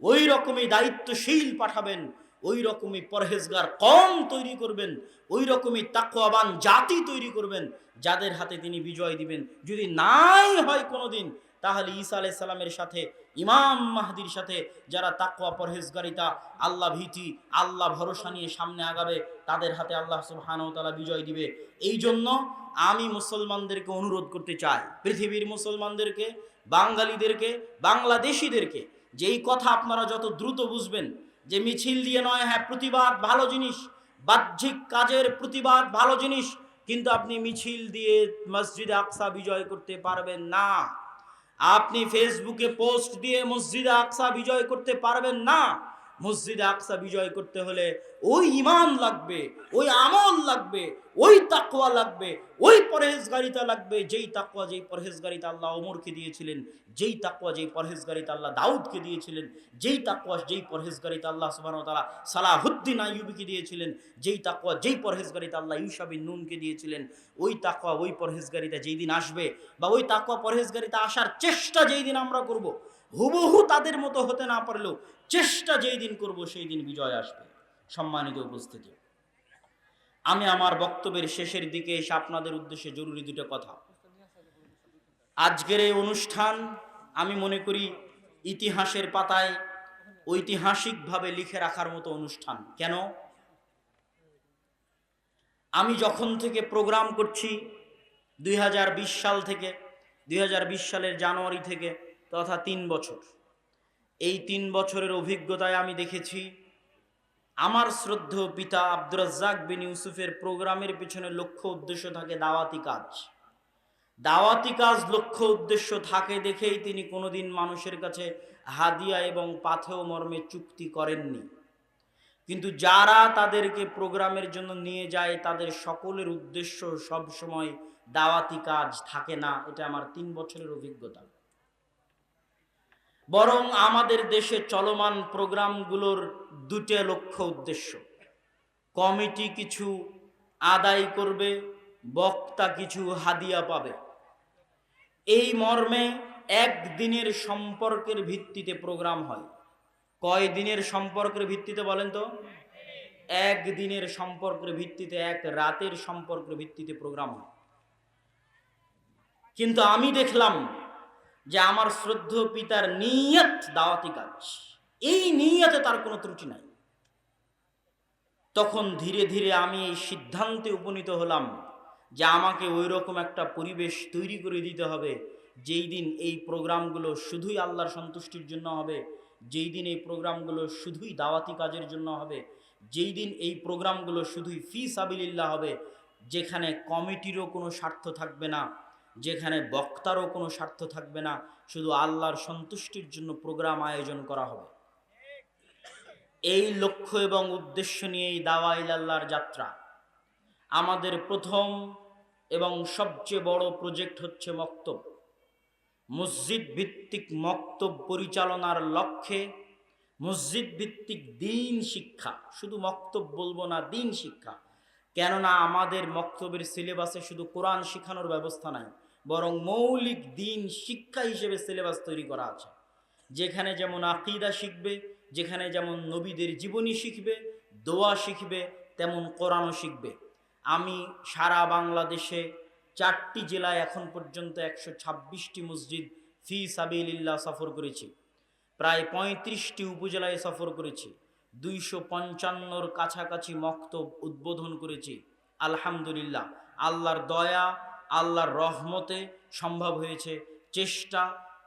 ওই রকমই দায়িত্বশীল পাঠাবেন, ওই রকমই পরহেজগার কওম তৈরি করবেন, ওই রকমই তাকওয়াবান জাতি তৈরি করবেন, যাদের হাতে তিনি বিজয় দিবেন। যদি নাই হয় কোনোদিন, তাহলে ঈসা আলাইহিস সালামের সাথে, ইমাম মাহদির সাথে যারা তাকওয়া পরহেজগারিতা, আল্লাহ ভীতি, আল্লাহ ভরসা নিয়ে সামনে আগাবে, তাদের হাতে আল্লাহ সুবহানাহু ওয়া তাআলা বিজয় দিবে। এই জন্য আমি মুসলমানদেরকে অনুরোধ করতে চাই, পৃথিবীর মুসলমানদেরকে, বাঙালিদেরকে, বাংলাদেশিদেরকে, যে এই কথা আপনারা যত দ্রুত বুঝবেন যে মিছিল দিয়ে নয়, হ্যাঁ প্রতিবাদ ভালো জিনিস, বাহ্যিক কাজের প্রতিবাদ ভালো জিনিস, কিন্তু আপনি মিছিল দিয়ে মসজিদে আকসা বিজয় করতে পারবেন না। আপনি ফেসবুকে পোস্ট দিয়ে মসজিদে আকসা বিজয় করতে পারবেন না। মসজিদে আকসা বিজয় করতে হলে ওই ঈমান লাগবে, ওই আমল লাগবে, ওই তাকওয়া লাগবে, ওই পরহেজগারিতা লাগবে, যেই তাকওয়া, যেই পরহেজগারিতা আল্লাহ ওমরকে দিয়েছিলেন, যেই তাকওয়া, যেই পরহেজগারিতা আল্লাহ দাউদকে দিয়েছিলেন, যেই তাকওয়া, যেই পরহেজগারিতা আল্লাহ সুবহানাহু ওয়া তাআলা সালাহুদ্দিন আইয়ুবীকে দিয়েছিলেন, যেই তাকওয়া, যেই পরহেজগারিতা আল্লাহ ইউশা বিন নুনকে দিয়েছিলেন, ওই তাকওয়া, ওই পরহেজগারিতা যেই দিন আসবে, বা ওই তাকওয়া পরহেজগারিতা আসার চেষ্টা যেই দিন আমরা করব, হুবহু তাদের মতো হতে না পারলেও চেষ্টা যেই দিন করব, সেই দিন বিজয় আসবে। সম্মানিত উপস্থিতি, আমি আমার বক্তব্যের শেষের দিকে এসে আপনাদের উদ্দেশ্যে জরুরি দুটো কথা। আজকের এই অনুষ্ঠান আমি মনে করি ইতিহাসের পাতায় ঐতিহাসিকভাবে লিখে রাখার মতো অনুষ্ঠান। কেন? আমি যখন থেকে প্রোগ্রাম করছি 2020 সাল থেকে, 2020 সালের জানুয়ারি থেকে, তথা 3 বছর, এই 3 বছরের অভিজ্ঞতায় আমি দেখেছি আমার শ্রদ্ধেয় পিতা আব্দুর রাজ্জাক বিন ইউসুফের প্রোগ্রামের পিছনে লক্ষ্য উদ্দেশ্য থাকে দাওয়াতি কাজ। দাওয়াতি কাজ লক্ষ্য উদ্দেশ্য থাকে দেখেই তিনি কোনোদিন মানুষের কাছে হাদিয়া এবং পাথেয় মর্মে চুক্তি করেননি। কিন্তু যারা তাদেরকে প্রোগ্রামের জন্য নিয়ে যায়, তাদের সকলের উদ্দেশ্য সব সময় দাওয়াতি কাজ থাকে না। এটা আমার 3 বছরের অভিজ্ঞতা। বরং আমাদের দেশে চলমান প্রোগ্রামগুলোর দুটো লক্ষ্য উদ্দেশ্য। কমিটি কিছু আদায় করবে, বক্তা কিছু হাদিয়া পাবে, এই মর্মে একদিনের সম্পর্কের ভিত্তিতে প্রোগ্রাম হয়। কয় দিনের সম্পর্কের ভিত্তিতে বলেন তো? একদিনের সম্পর্কের ভিত্তিতে, এক রাতের সম্পর্কের ভিত্তিতে প্রোগ্রাম হয়। কিন্তু আমি দেখলাম যে আমার শ্রদ্ধেয় পিতার নিয়ত দাওয়াতি কাজ, এই নিয়তে তার কোনো ত্রুটি নাই। তখন ধীরে ধীরে আমি এই সিদ্ধান্তে উপনীত হলাম যে আমাকে ওই রকম একটা পরিবেশ তৈরি করে দিতে হবে, যেই দিন এই প্রোগ্রামগুলো শুধুই আল্লাহর সন্তুষ্টির জন্য হবে, যেই দিন এই প্রোগ্রামগুলো শুধুই দাওয়াতি কাজের জন্য হবে, যেই দিন এই প্রোগ্রামগুলো শুধুই ফি সাবিলিল্লাহ হবে, যেখানে কমিটিরও কোনো স্বার্থ থাকবে না, যেখানে বক্তারও কোনো স্বার্থ থাকবে না, শুধু আল্লাহর সন্তুষ্টির জন্য প্রোগ্রাম আয়োজন করা হবে। এই লক্ষ্য এবং উদ্দেশ্য নিয়েই দাওয়া ইলাল্লাহর যাত্রা। আমাদের প্রথম এবং সবচেয়ে বড় প্রজেক্ট হচ্ছে মক্তব। মসজিদ ভিত্তিক মক্তব পরিচালনার লক্ষ্যে মসজিদ ভিত্তিক দিন শিক্ষা, শুধু মক্তব বলবো না, দিন শিক্ষা। কেননা আমাদের মক্তবের সিলেবাসে শুধু কোরআন শেখানোর ব্যবস্থা নাই, বরং মৌলিক দিন শিক্ষা হিসেবে সিলেবাস তৈরি করা আছে, যেখানে যেমন আকীদা শিখবে, যেখানে যেমন নবীদের জীবনী শিখবে, দোয়া শিখবে, তেমন কোরআনও শিখবে। আমি সারা বাংলাদেশে 4টি জেলায় এখন পর্যন্ত 126টি মসজিদ ফি সাবিলিল্লাহ সফর করেছি, প্রায় 35টি উপজেলায় সফর করেছি, 255-র কাছাকাছি মক্তব উদ্বোধন করেছি। আলহামদুলিল্লাহ, আল্লাহর দয়া, আল্লাহর রহমতে সম্ভব হয়েছে। চেষ্টা,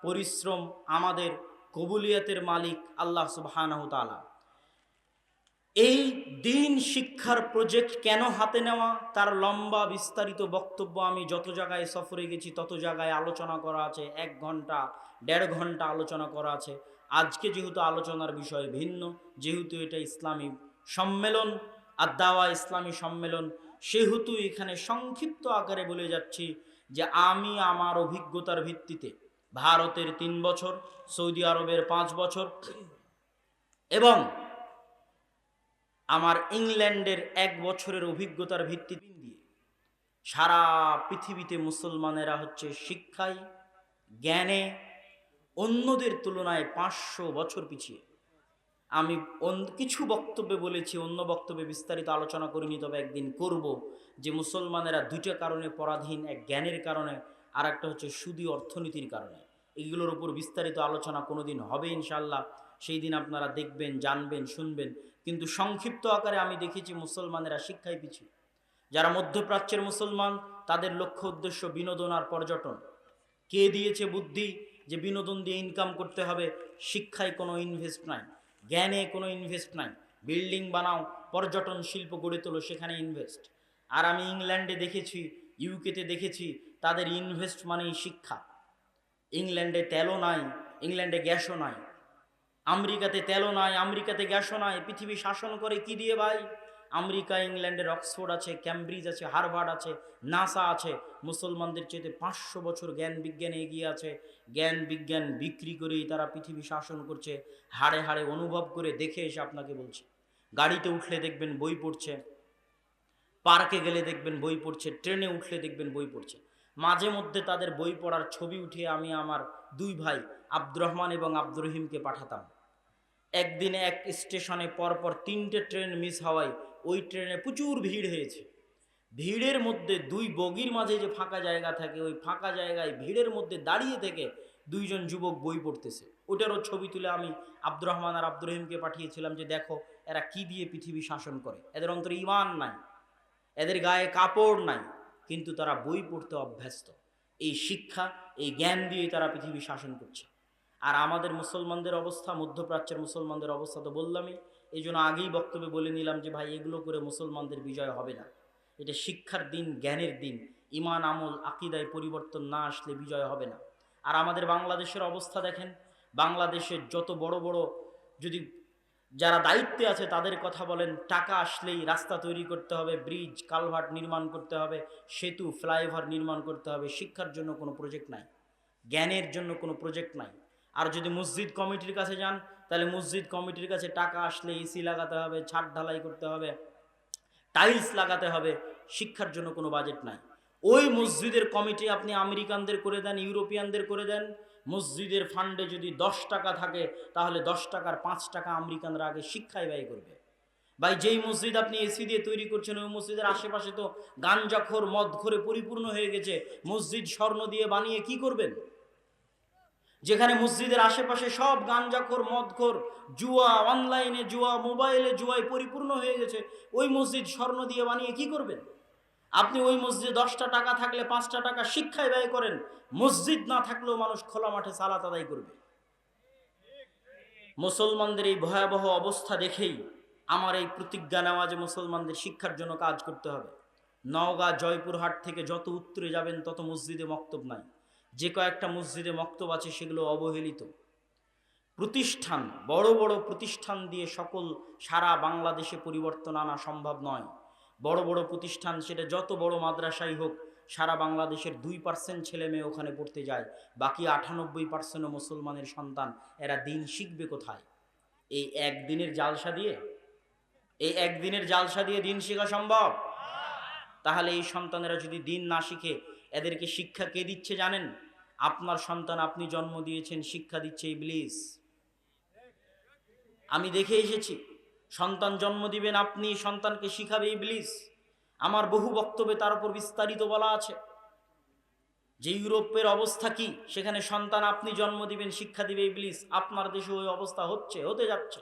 পরিশ্রম, আমাদের কবুলিয়তের মালিক আল্লাহ সুবহানাহু তাআলা। এই দিন শিক্ষার প্রজেক্ট কেন হাতে নেওয়া, তার লম্বা বিস্তারিত বক্তব্য আমি যত জায়গায় সফরে গেছি তত জায়গায় আলোচনা করা আছে, 1 ঘন্টা 1.5 ঘন্টা আলোচনা করা আছে। আজকে যেহেতু আলোচনার বিষয় ভিন্ন, যেহেতু এটা ইসলামী সম্মেলন, আদ-দাওয়া ইসলামী সম্মেলন, সেহেতু এখানে সংক্ষিপ্ত আকারে বলে যাচ্ছি যে আমি আমার অভিজ্ঞতার ভিত্তিতে ভারতের 3 বছর, সৌদি আরবের 5 বছর এবং আমার ইংল্যান্ডের 1 বছরের অভিজ্ঞতার ভিত্তিতে দিয়ে সারা পৃথিবীতে মুসলমানেরা হচ্ছে শিক্ষায়, জ্ঞানে অন্যদের তুলনায় 500 বছর পিছিয়ে। আমি কিছু বক্তব্যে বলেছি, অন্য বক্তব্যে বিস্তারিত আলোচনা করিনি, তবে একদিন করব, যে মুসলমানেরা 2টা কারণে পরাধীন, এক জ্ঞানের কারণে, আর একটা হচ্ছে সুদী অর্থনীতির কারণে। এগুলোর উপর বিস্তারিত আলোচনা কোনোদিন হবে ইনশাল্লাহ, সেই দিন আপনারা দেখবেন, জানবেন, শুনবেন। কিন্তু সংক্ষিপ্ত আকারে আমি দেখেছি মুসলমানেরা শিক্ষায় পিছিয়ে। যারা মধ্যপ্রাচ্যের মুসলমান, তাদের লক্ষ্য উদ্দেশ্য বিনোদন আর পর্যটন। কে দিয়েছে বুদ্ধি যে বিনোদন দিয়ে ইনকাম করতে হবে? শিক্ষায় কোনো ইনভেস্ট নাই, জ্ঞানে কোনো ইনভেস্ট নাই। বিল্ডিং বানাও, পর্যটন শিল্প গড়ে তোলো, সেখানে ইনভেস্ট। আর আমি ইংল্যান্ডে দেখেছি, ইউকেতে দেখেছি, তাদের ইনভেস্ট মানেই শিক্ষা। ইংল্যান্ডে তেলও নাই, ইংল্যান্ডে গ্যাসও নাই। আমেরিকাতে তেলও নাই, আমেরিকাতে গ্যাসও নাই। পৃথিবী শাসন করে কি দিয়ে ভাই? আমেরিকা, ইংল্যান্ডের অক্সফোর্ড আছে, ক্যামব্রিজ আছে, হার্ভার্ড আছে, নাসা আছে। মুসলমানদের চেয়ে 500 বছর জ্ঞান বিজ্ঞানে এগিয়ে আছে। জ্ঞান বিজ্ঞান বিক্রি করেই তারা পৃথিবী শাসন করছে। হাড়ে হাড়ে অনুভব করে দেখে এসে আপনাকে বলছে। গাড়িতে উঠলে দেখবেন বই পড়ছে, পার্কে গেলে দেখবেন বই পড়ছে, ট্রেনে উঠলে দেখবেন বই পড়ছে। মাঝে মধ্যে তাদের বই পড়ার ছবি উঠিয়ে আমি আমার 2 ভাই আব্দুর রহমান এবং আব্দুর রহিমকে পাঠাতাম। একদিন এক স্টেশনে পরপর 3টে ট্রেন মিস হওয়ায় ওই ট্রেনে প্রচুর ভিড় হয়েছে। ভিড়ের মধ্যে 2 বগির মাঝে যে ফাঁকা জায়গা থাকে, ওই ফাঁকা জায়গায় ভিড়ের মধ্যে দাঁড়িয়ে থেকে 2 জন যুবক বই পড়তেছে। ওটারও ছবি তুলে আমি আব্দুর রহমান আর আব্দুর রহিমকে পাঠিয়েছিলাম যে দেখো এরা কি দিয়ে পৃথিবী শাসন করে। এদের অন্তরে ঈমান নাই, এদের গায়ে কাপড় নাই, কিন্তু তারা বই পড়তে অভ্যস্ত। এই শিক্ষা, এই জ্ঞান দিয়ে তারা পৃথিবী শাসন করছে। আর আমাদের মুসলমানদের অবস্থা, মধ্যপ্রাচ্যের মুসলমানদের অবস্থা তো বললামই। এই জন্য আগেই বক্তব্যে বলে নিলাম যে ভাই, এগুলো করে মুসলমানদের বিজয় হবে না। এটা শিক্ষার দিন, জ্ঞানের দিন। ইমান, আমল, আকিদায় পরিবর্তন না আসলে বিজয় হবে না। আর আমাদের বাংলাদেশের অবস্থা দেখেন, বাংলাদেশের যত বড় বড়, যদি যারা দায়িত্বে আছে তাদের কথা বলেন, টাকা আসলেই রাস্তা তৈরি করতে হবে, ব্রিজ কালভার্ট নির্মাণ করতে হবে, সেতু ফ্লাইওভার নির্মাণ করতে হবে। শিক্ষার জন্য কোনো প্রজেক্ট নাই, জ্ঞানের জন্য কোনো প্রজেক্ট নাই। আর যদি মসজিদ কমিটির কাছে যান, তাহলে মসজিদ কমিটির কাছে টাকা আসলে এসি লাগাতে হবে, ছাদ ঢালাই করতে হবে, টাইলস লাগাতে হবে। শিক্ষার জন্য কোনো বাজেট নাই। ওই মসজিদের কমিটি আপনি আমেরিকানদের করে দেন, ইউরোপিয়ানদের করে দেন, মসজিদের ফান্ডে যদি 10 টাকা থাকে তাহলে 10 টাকার 5 টাকা আমেরিকানরা আগে শিক্ষায় ব্যয় করবে। ভাই, যেই মসজিদ আপনি এসি দিয়ে তৈরি করছেন ওই মসজিদের আশেপাশে তো গাঞ্জাখোর মদখোরে পরিপূর্ণ হয়ে গেছে, মসজিদ স্বর্ণ দিয়ে বানিয়ে কি করবেন? যেখানে মসজিদের আশেপাশে সব গাঞ্জাখোর মদখোর, জুয়া, অনলাইনে জুয়া, মোবাইলে জুয়ায় পরিপূর্ণ হয়ে গেছে, ওই মসজিদ স্বর্ণ দিয়ে বানিয়ে কি করবেন? আপনি ওই মসজিদে 10টা টাকা থাকলে 5টা টাকা শিক্ষায় ব্যয় করেন, মসজিদ না থাকলেও মানুষ খোলা মাঠে সালাত আদায় করবে। মুসলমানদের এই ভয়াবহ অবস্থা দেখেই আমার এই প্রতিজ্ঞা নেওয়া যে মুসলমানদের শিক্ষার জন্য কাজ করতে হবে। নওগাঁ, জয়পুরহাট থেকে যত উত্তরে যাবেন তত মসজিদে মক্তব নাই, যে কয়েকটা মসজিদে মক্তব আছে সেগুলো অবহেলিত প্রতিষ্ঠান। বড় বড় প্রতিষ্ঠান দিয়ে সারা বাংলাদেশে পরিবর্তন আনা সম্ভব নয়। বড় বড় প্রতিষ্ঠান, সেটা যত বড় মাদ্রাসাই হোক, সারা বাংলাদেশের 2% ছেলে মেয়ে ওখানে পড়তে যায়, বাকি 98% মুসলমানের সন্তান। এরা দিন শিখবে কোথায়? এই একদিনের জালসা দিয়ে দিন শেখা সম্ভব? তাহলে এই সন্তানেরা যদি দিন না শিখে, এদেরকে শিক্ষা কে দিচ্ছে জানেন? আপনার সন্তান আপনি জন্ম দিয়েছেন, শিক্ষা দিচ্ছে ইবলিস। আমি দেখে এসেছি, সন্তান জন্ম দিবেন আপনি, সন্তানকে শিখাবে ইবলিস। আমার বহু বক্তব্যে তার উপর বিস্তারিত বলা আছে যে ইউরোপের অবস্থা কি, সেখানে সন্তান আপনি জন্ম দিবেন, শিক্ষা দিবে ইবলিস। আপনার দেশে ওই অবস্থা হতে যাচ্ছে।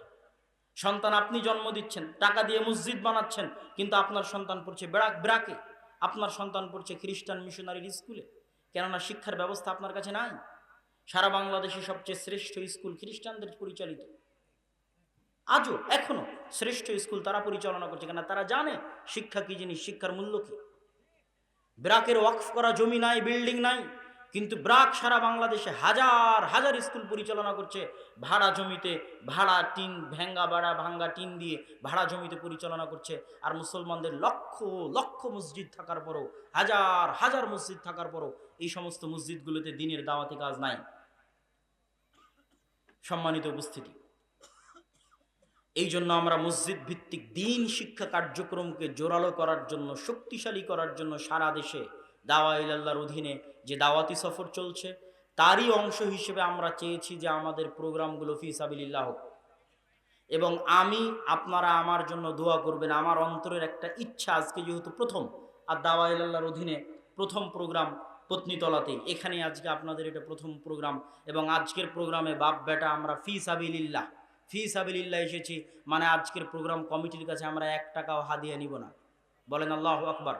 সন্তান আপনি জন্ম দিচ্ছেন, টাকা দিয়ে মসজিদ বানাচ্ছেন, কিন্তু আপনার সন্তান পড়ছে ব্রাকে, আপনার সন্তান পড়ছে খ্রিস্টান মিশনারির স্কুলে। কেননা শিক্ষার ব্যবস্থা আপনার কাছে নাই। সারা বাংলাদেশে সবচেয়ে শ্রেষ্ঠ স্কুল খ্রিস্টানদের পরিচালিত, আজও এখনো শ্রেষ্ঠ স্কুল তারা পরিচালনা করছে। কেন? তারা জানে শিক্ষা কি জিনিস, শিক্ষার মূল্য কি। ব্রাকের ওয়াকফ করা জমি নাই, বিল্ডিং নাই, কিন্তু ব্রাক সারা বাংলাদেশে হাজার হাজার স্কুল পরিচালনা করছে ভাড়া জমিতে, ভাড়া টিন, ভাঙ্গা টিন দিয়ে ভাড়া জমিতে পরিচালনা করছে। আর মুসলমানদের লক্ষ লক্ষ মসজিদ থাকার পরও, হাজার হাজার মসজিদ থাকার পরও এই সমস্ত মসজিদগুলোতে দিনের দাওয়াতি কাজ নাই। সম্মানিত উপস্থিতি, এই জন্য আমরা মসজিদ ভিত্তিক দিন শিক্ষা কার্যক্রমকে জোরালো করার জন্য, শক্তিশালী করার জন্য সারা দেশে দাওয়া ইলাল্লাহর অধীনে যে দাওয়াতি সফর চলছে, তারই অংশ হিসেবে আমরা চেয়েছি যে আমাদের প্রোগ্রামগুলো ফি সাবিলিল্লাহ হোক। এবং আপনারা আমার জন্য দোয়া করবেন। আমার অন্তরের একটা ইচ্ছা, আজকে যেহেতু প্রথম আর দাওয়া ইলাল্লাহর অধীনে প্রথম প্রোগ্রাম পত্নীতলাতেই, এখানে আজকে আপনাদের এটা প্রথম প্রোগ্রাম, এবং আজকের প্রোগ্রামে বাপ বেটা আমরা ফি সাবিলিল্লাহ এসেছি। মানে আজকের প্রোগ্রাম কমিটির কাছে আমরা 1 টাকাও হাদিয়া নিব না। বলেন আল্লাহু আকবার।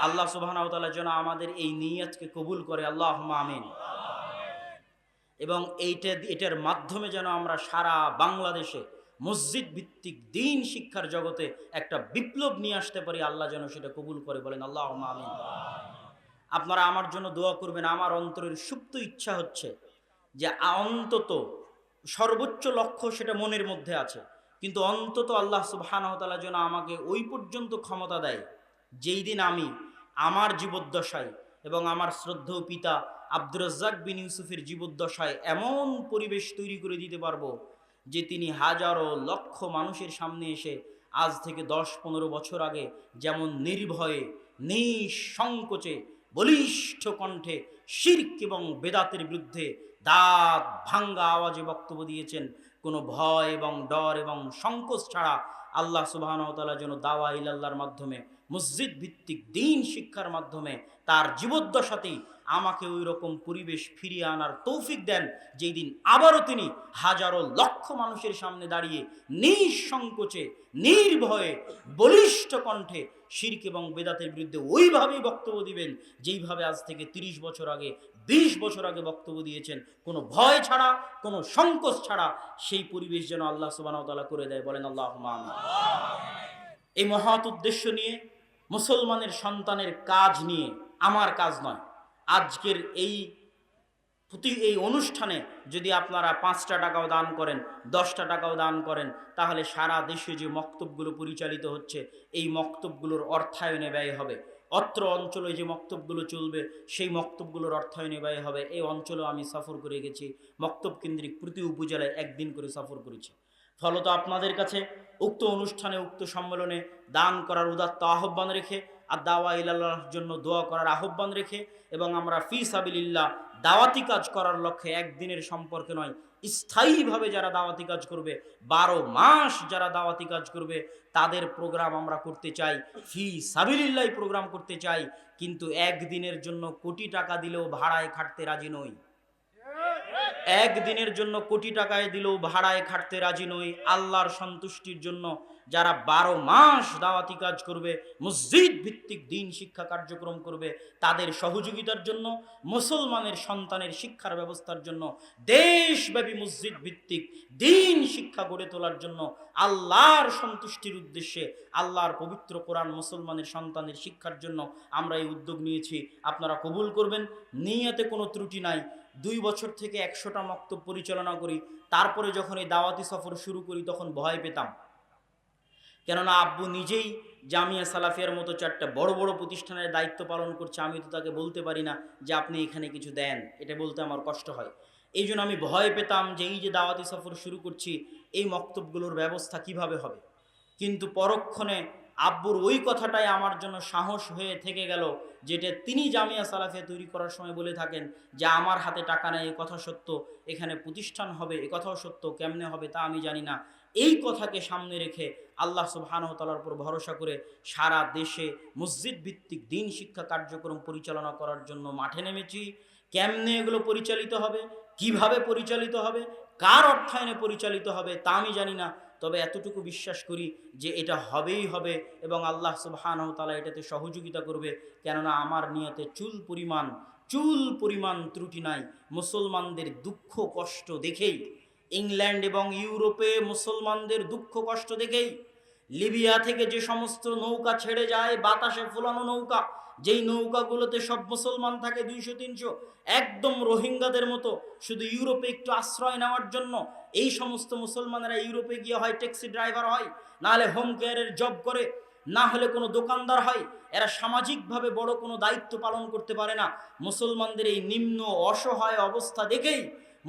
আল্লাহ সুবহানাহু ওয়া তাআলা যেন আমাদের এই নিয়তকে কবুল করে, আল্লাহুম্মা আমিন। এবং এটার মাধ্যমে যেন আমরা সারা বাংলাদেশে মসজিদ ভিত্তিক দিন শিক্ষার জগতে একটা বিপ্লব নিয়ে আসতে পারি, আল্লাহ যেন সেটা কবুল করে। বলেন আল্লাহুম্মা আমিন। আপনারা আমার জন্য দোয়া করবেন। আমার অন্তরের সুপ্ত ইচ্ছা হচ্ছে যে অন্তত সর্বোচ্চ লক্ষ্য সেটা মনের মধ্যে আছে, কিন্তু অন্তত আল্লাহ সুবহানাহু ওয়া তাআলা যেন আমাকে ওই পর্যন্ত ক্ষমতা দেয়, যেই দিন আমি আমার জীবদ্দশায় এবং আমার শ্রদ্ধেয় পিতা আব্দুর রাজ্জাক বিন ইউসুফের জীবদ্দশায় এমন পরিবেশ তৈরি করে দিতে পারবো যে তিনি হাজারো লক্ষ মানুষের সামনে এসে আজ থেকে 10-15 বছর আগে যেমন নির্ভয়ে, নিঃসংকোচে, বলিষ্ঠ কণ্ঠে শিরক এবং বেদাতের বিরুদ্ধে দাঁত ভাঙ্গা আওয়াজে বক্তব্য দিয়েছেন, কোনো ভয় এবং ডর এবং সংকোচ ছাড়া, আল্লাহ সুবহানাহু ওয়া তাআলা যেন দাওয়া ইলাল্লাহর মাধ্যমে, মসজিদ ভিত্তিক দিন শিক্ষার মাধ্যমে তার জীবদ্দশাতেই আমাকে ওই রকম পরিবেশ ফিরিয়ে আনার তৌফিক দেন, যেই দিন আবারও তিনি হাজারো লক্ষ মানুষের সামনে দাঁড়িয়ে নিঃসংকোচে, নির্ভয়ে, বলিষ্ঠ কণ্ঠে শিরক এবং বেদাতের বিরুদ্ধে ওইভাবেই বক্তব্য দিবেন যেইভাবে আজ থেকে 30 বছর আগে, 20 বছর আগে বক্তব্য দিয়েছেন, কোনো ভয় ছাড়া, কোনো সংকোচ ছাড়া। সেই পরিবেশ যেন আল্লাহ সুবহানাহু ওয়া তাআলা করে দেয়। বলেন আল্লাহুম্মা আমিন। এই মহৎ উদ্দেশ্য নিয়ে, মুসলমানের সন্তানের কাজ নিয়ে, আমার কাজ নয়, আজকের এই অনুষ্ঠানে যদি আপনারা 5টা টাকাও দান করেন, 10টা টাকাও দান করেন, তাহলে সারা দেশে যে মক্তবগুলো পরিচালিত হচ্ছে, এই মক্তবগুলোর অর্থায়নে ব্যয় হবে। অত্র অঞ্চলে যে মক্তবগুলো চলবে, সেই মক্তবগুলোর অর্থায়নে ব্যয় হবে। এই অঞ্চলেও আমি সফর করে গেছি, মক্তব কেন্দ্রিক প্রতি উপজেলায় 1 দিন করে সফর করেছি। ফলত আপনাদের কাছে উক্ত অনুষ্ঠানে, উক্ত সম্মেলনে দান করার উদাত্ত আহ্বান রেখে আর দাওয়া ইলাল্লাহর জন্য দোয়া করার আহ্বান রেখে এবং আমরা ফি সাবিলিল্লাহ দাওয়াতি কাজ করার লক্ষ্যে একদিনের সম্পর্কে নয়, স্থায়ীভাবে যারা দাওয়াতি কাজ করবে, 12 মাস যারা দাওয়াতি কাজ করবে, তাদের প্রোগ্রাম আমরা করতে চাই, ফি সাবিলিল্লাহ প্রোগ্রাম করতে চাই। কিন্তু একদিনের জন্য কোটি টাকা দিলেও ভাড়ায় খাটতে রাজি নই। একদিনের জন্য কোটি টাকায় দিলেও ভাড়ায় খাটতে রাজি নই। আল্লাহর সন্তুষ্টির জন্য যারা 12 মাস দাওয়াতি কাজ করবে, মসজিদ ভিত্তিক দিন শিক্ষা কার্যক্রম করবে, তাদের সহযোগিতার জন্য, মুসলমানের সন্তানের শিক্ষার ব্যবস্থার জন্য, দেশব্যাপী মসজিদ ভিত্তিক দিন শিক্ষা গড়ে তোলার জন্য, আল্লাহর সন্তুষ্টির উদ্দেশ্যে, আল্লাহর পবিত্র কোরআন মুসলমানের সন্তানের শিক্ষার জন্য আমরা এই উদ্যোগ নিয়েছি। আপনারা কবুল করবেন, নিয়তে কোনো ত্রুটি নাই। 2 বছর থেকে 100টা মক্তব পরিচালনা করি। তারপরে যখন এই দাওয়াতি সফর শুরু করি তখন ভয় পেতাম, কেননা আব্বু নিজেই জামিয়া সালাফিয়ার মতো 4টা বড় বড় প্রতিষ্ঠানের দায়িত্ব পালন করছে। আমি তো তাকে বলতে পারি না যে আপনি এখানে কিছু দেন, এটা বলতে আমার কষ্ট হয়। এই জন্য আমি ভয় পেতাম যে এই যে দাওয়াতি সফর শুরু করছি, এই মক্তবগুলোর ব্যবস্থা কিভাবে হবে। কিন্তু পরক্ষণে আব্বুর ওই কথাটাই আমার জন্য সাহস হয়ে থেকে গেল, যেটা তিনি জামিয়া সালাফিয়া তৈরি করার সময় বলে থাকেন যে আমার হাতে টাকা নেই, এ কথা সত্য, এখানে প্রতিষ্ঠান হবে এ কথাও সত্য, কেমনে হবে তা আমি জানি না। এই কথাকে সামনে রেখে আল্লাহ সুবহানাহু ওয়া তাআলার উপর ভরসা করে সারা দেশে মসজিদ ভিত্তিক দিন শিক্ষা কার্যক্রম পরিচালনা করার জন্য মাঠে নেমেছি। কেমনে এগুলো পরিচালিত হবে, কিভাবে পরিচালিত হবে, কার অর্থায়নে পরিচালিত হবে তা আমি জানি না, তবে এতটুকু বিশ্বাস করি যে এটা হবেই হবে এবং আল্লাহ সুবহানাহু ওয়া তাআলা এটাতে সহযোগিতা করবে। কেননা আমার নিয়তে চুল পরিমাণ ত্রুটি নাই। মুসলমানদের দুঃখ কষ্ট দেখেই, ইংল্যান্ড এবং ইউরোপে মুসলমানদের দুঃখ কষ্ট দেখেই, লিবিয়া থেকে যে সমস্ত নৌকা ছেড়ে যায়, বাতাসে ফোলানো নৌকা, যেই নৌকাগুলোতে সব মুসলমান থাকে 200-300, একদম রোহিঙ্গাদের মতো, শুধু ইউরোপে একটু আশ্রয় নেওয়ার জন্য এই সমস্ত মুসলমানেরা ইউরোপে গিয়ে হয় ট্যাক্সি ড্রাইভার হয়, না হলে হোম কেয়ারের জব করে, না হলে কোনো দোকানদার হয়। এরা সামাজিকভাবে বড় কোনো দায়িত্ব পালন করতে পারে না। মুসলমানদের এই নিম্ন অসহায় অবস্থা দেখেই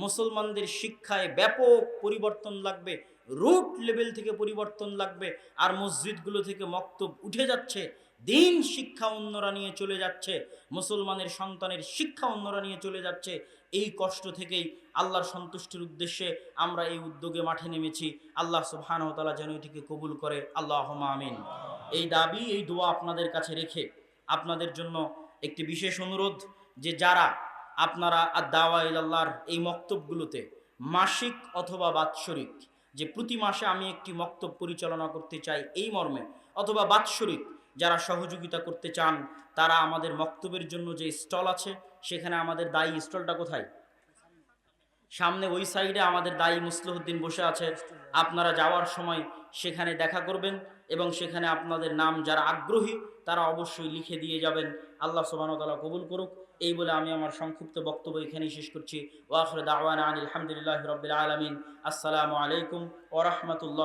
মুসলমানদের শিক্ষায় ব্যাপক পরিবর্তন লাগবে, রুট লেভেল থেকে পরিবর্তন লাগবে। আর মসজিদগুলো থেকে মক্তব উঠে যাচ্ছে, দিন শিক্ষা অন্যরা নিয়ে চলে যাচ্ছে, মুসলমানের সন্তানের শিক্ষা অন্যরা নিয়ে চলে যাচ্ছে। এই কষ্ট থেকেই আল্লাহর সন্তুষ্টির উদ্দেশ্যে আমরা এই উদ্যোগে মাঠে নেমেছি। আল্লাহ সুবহানাহু ওয়া তাআলা যেন এটিকে কবুল করে, আল্লাহুম্মা আমিন। এই দাবি, এই দোয়া আপনাদের কাছে রেখে আপনাদের জন্য একটি বিশেষ অনুরোধ, যে যারা আপনারা দাওয়া ইলাল্লাহর এই মক্তবগুলোতে মাসিক অথবা বাৎসরিক, যে প্রতি মাসে আমি একটি মক্তব পরিচালনা করতে চাই এই মর্মে, অথবা বাৎসরিক যারা সহযোগিতা করতে চান, তারা আমাদের মক্তবের জন্য যে স্টল আছে, সেখানে আমাদের দায়ী, স্টলটা কোথায়? সামনে ওই সাইডে আমাদের দায়ী মুসলিহুদ্দিন বসে আছে। আপনারা যাওয়ার সময় সেখানে দেখা করবেন এবং সেখানে আপনাদের নাম যারা আগ্রহী তারা অবশ্যই লিখে দিয়ে যাবেন। আল্লাহ সুবহানাহু ওয়া তাআলা কবুল করুক। এই বলে আমি আমার সংক্ষিপ্ত বক্তব্য এখানেই শেষ করছি। ওয়া আখিরু দাওয়ানা আনিল হামদুলিল্লাহি রাব্বিল আলামিন। আসসালামু আলাইকুম ওয়া রাহমাতুল্লাহ।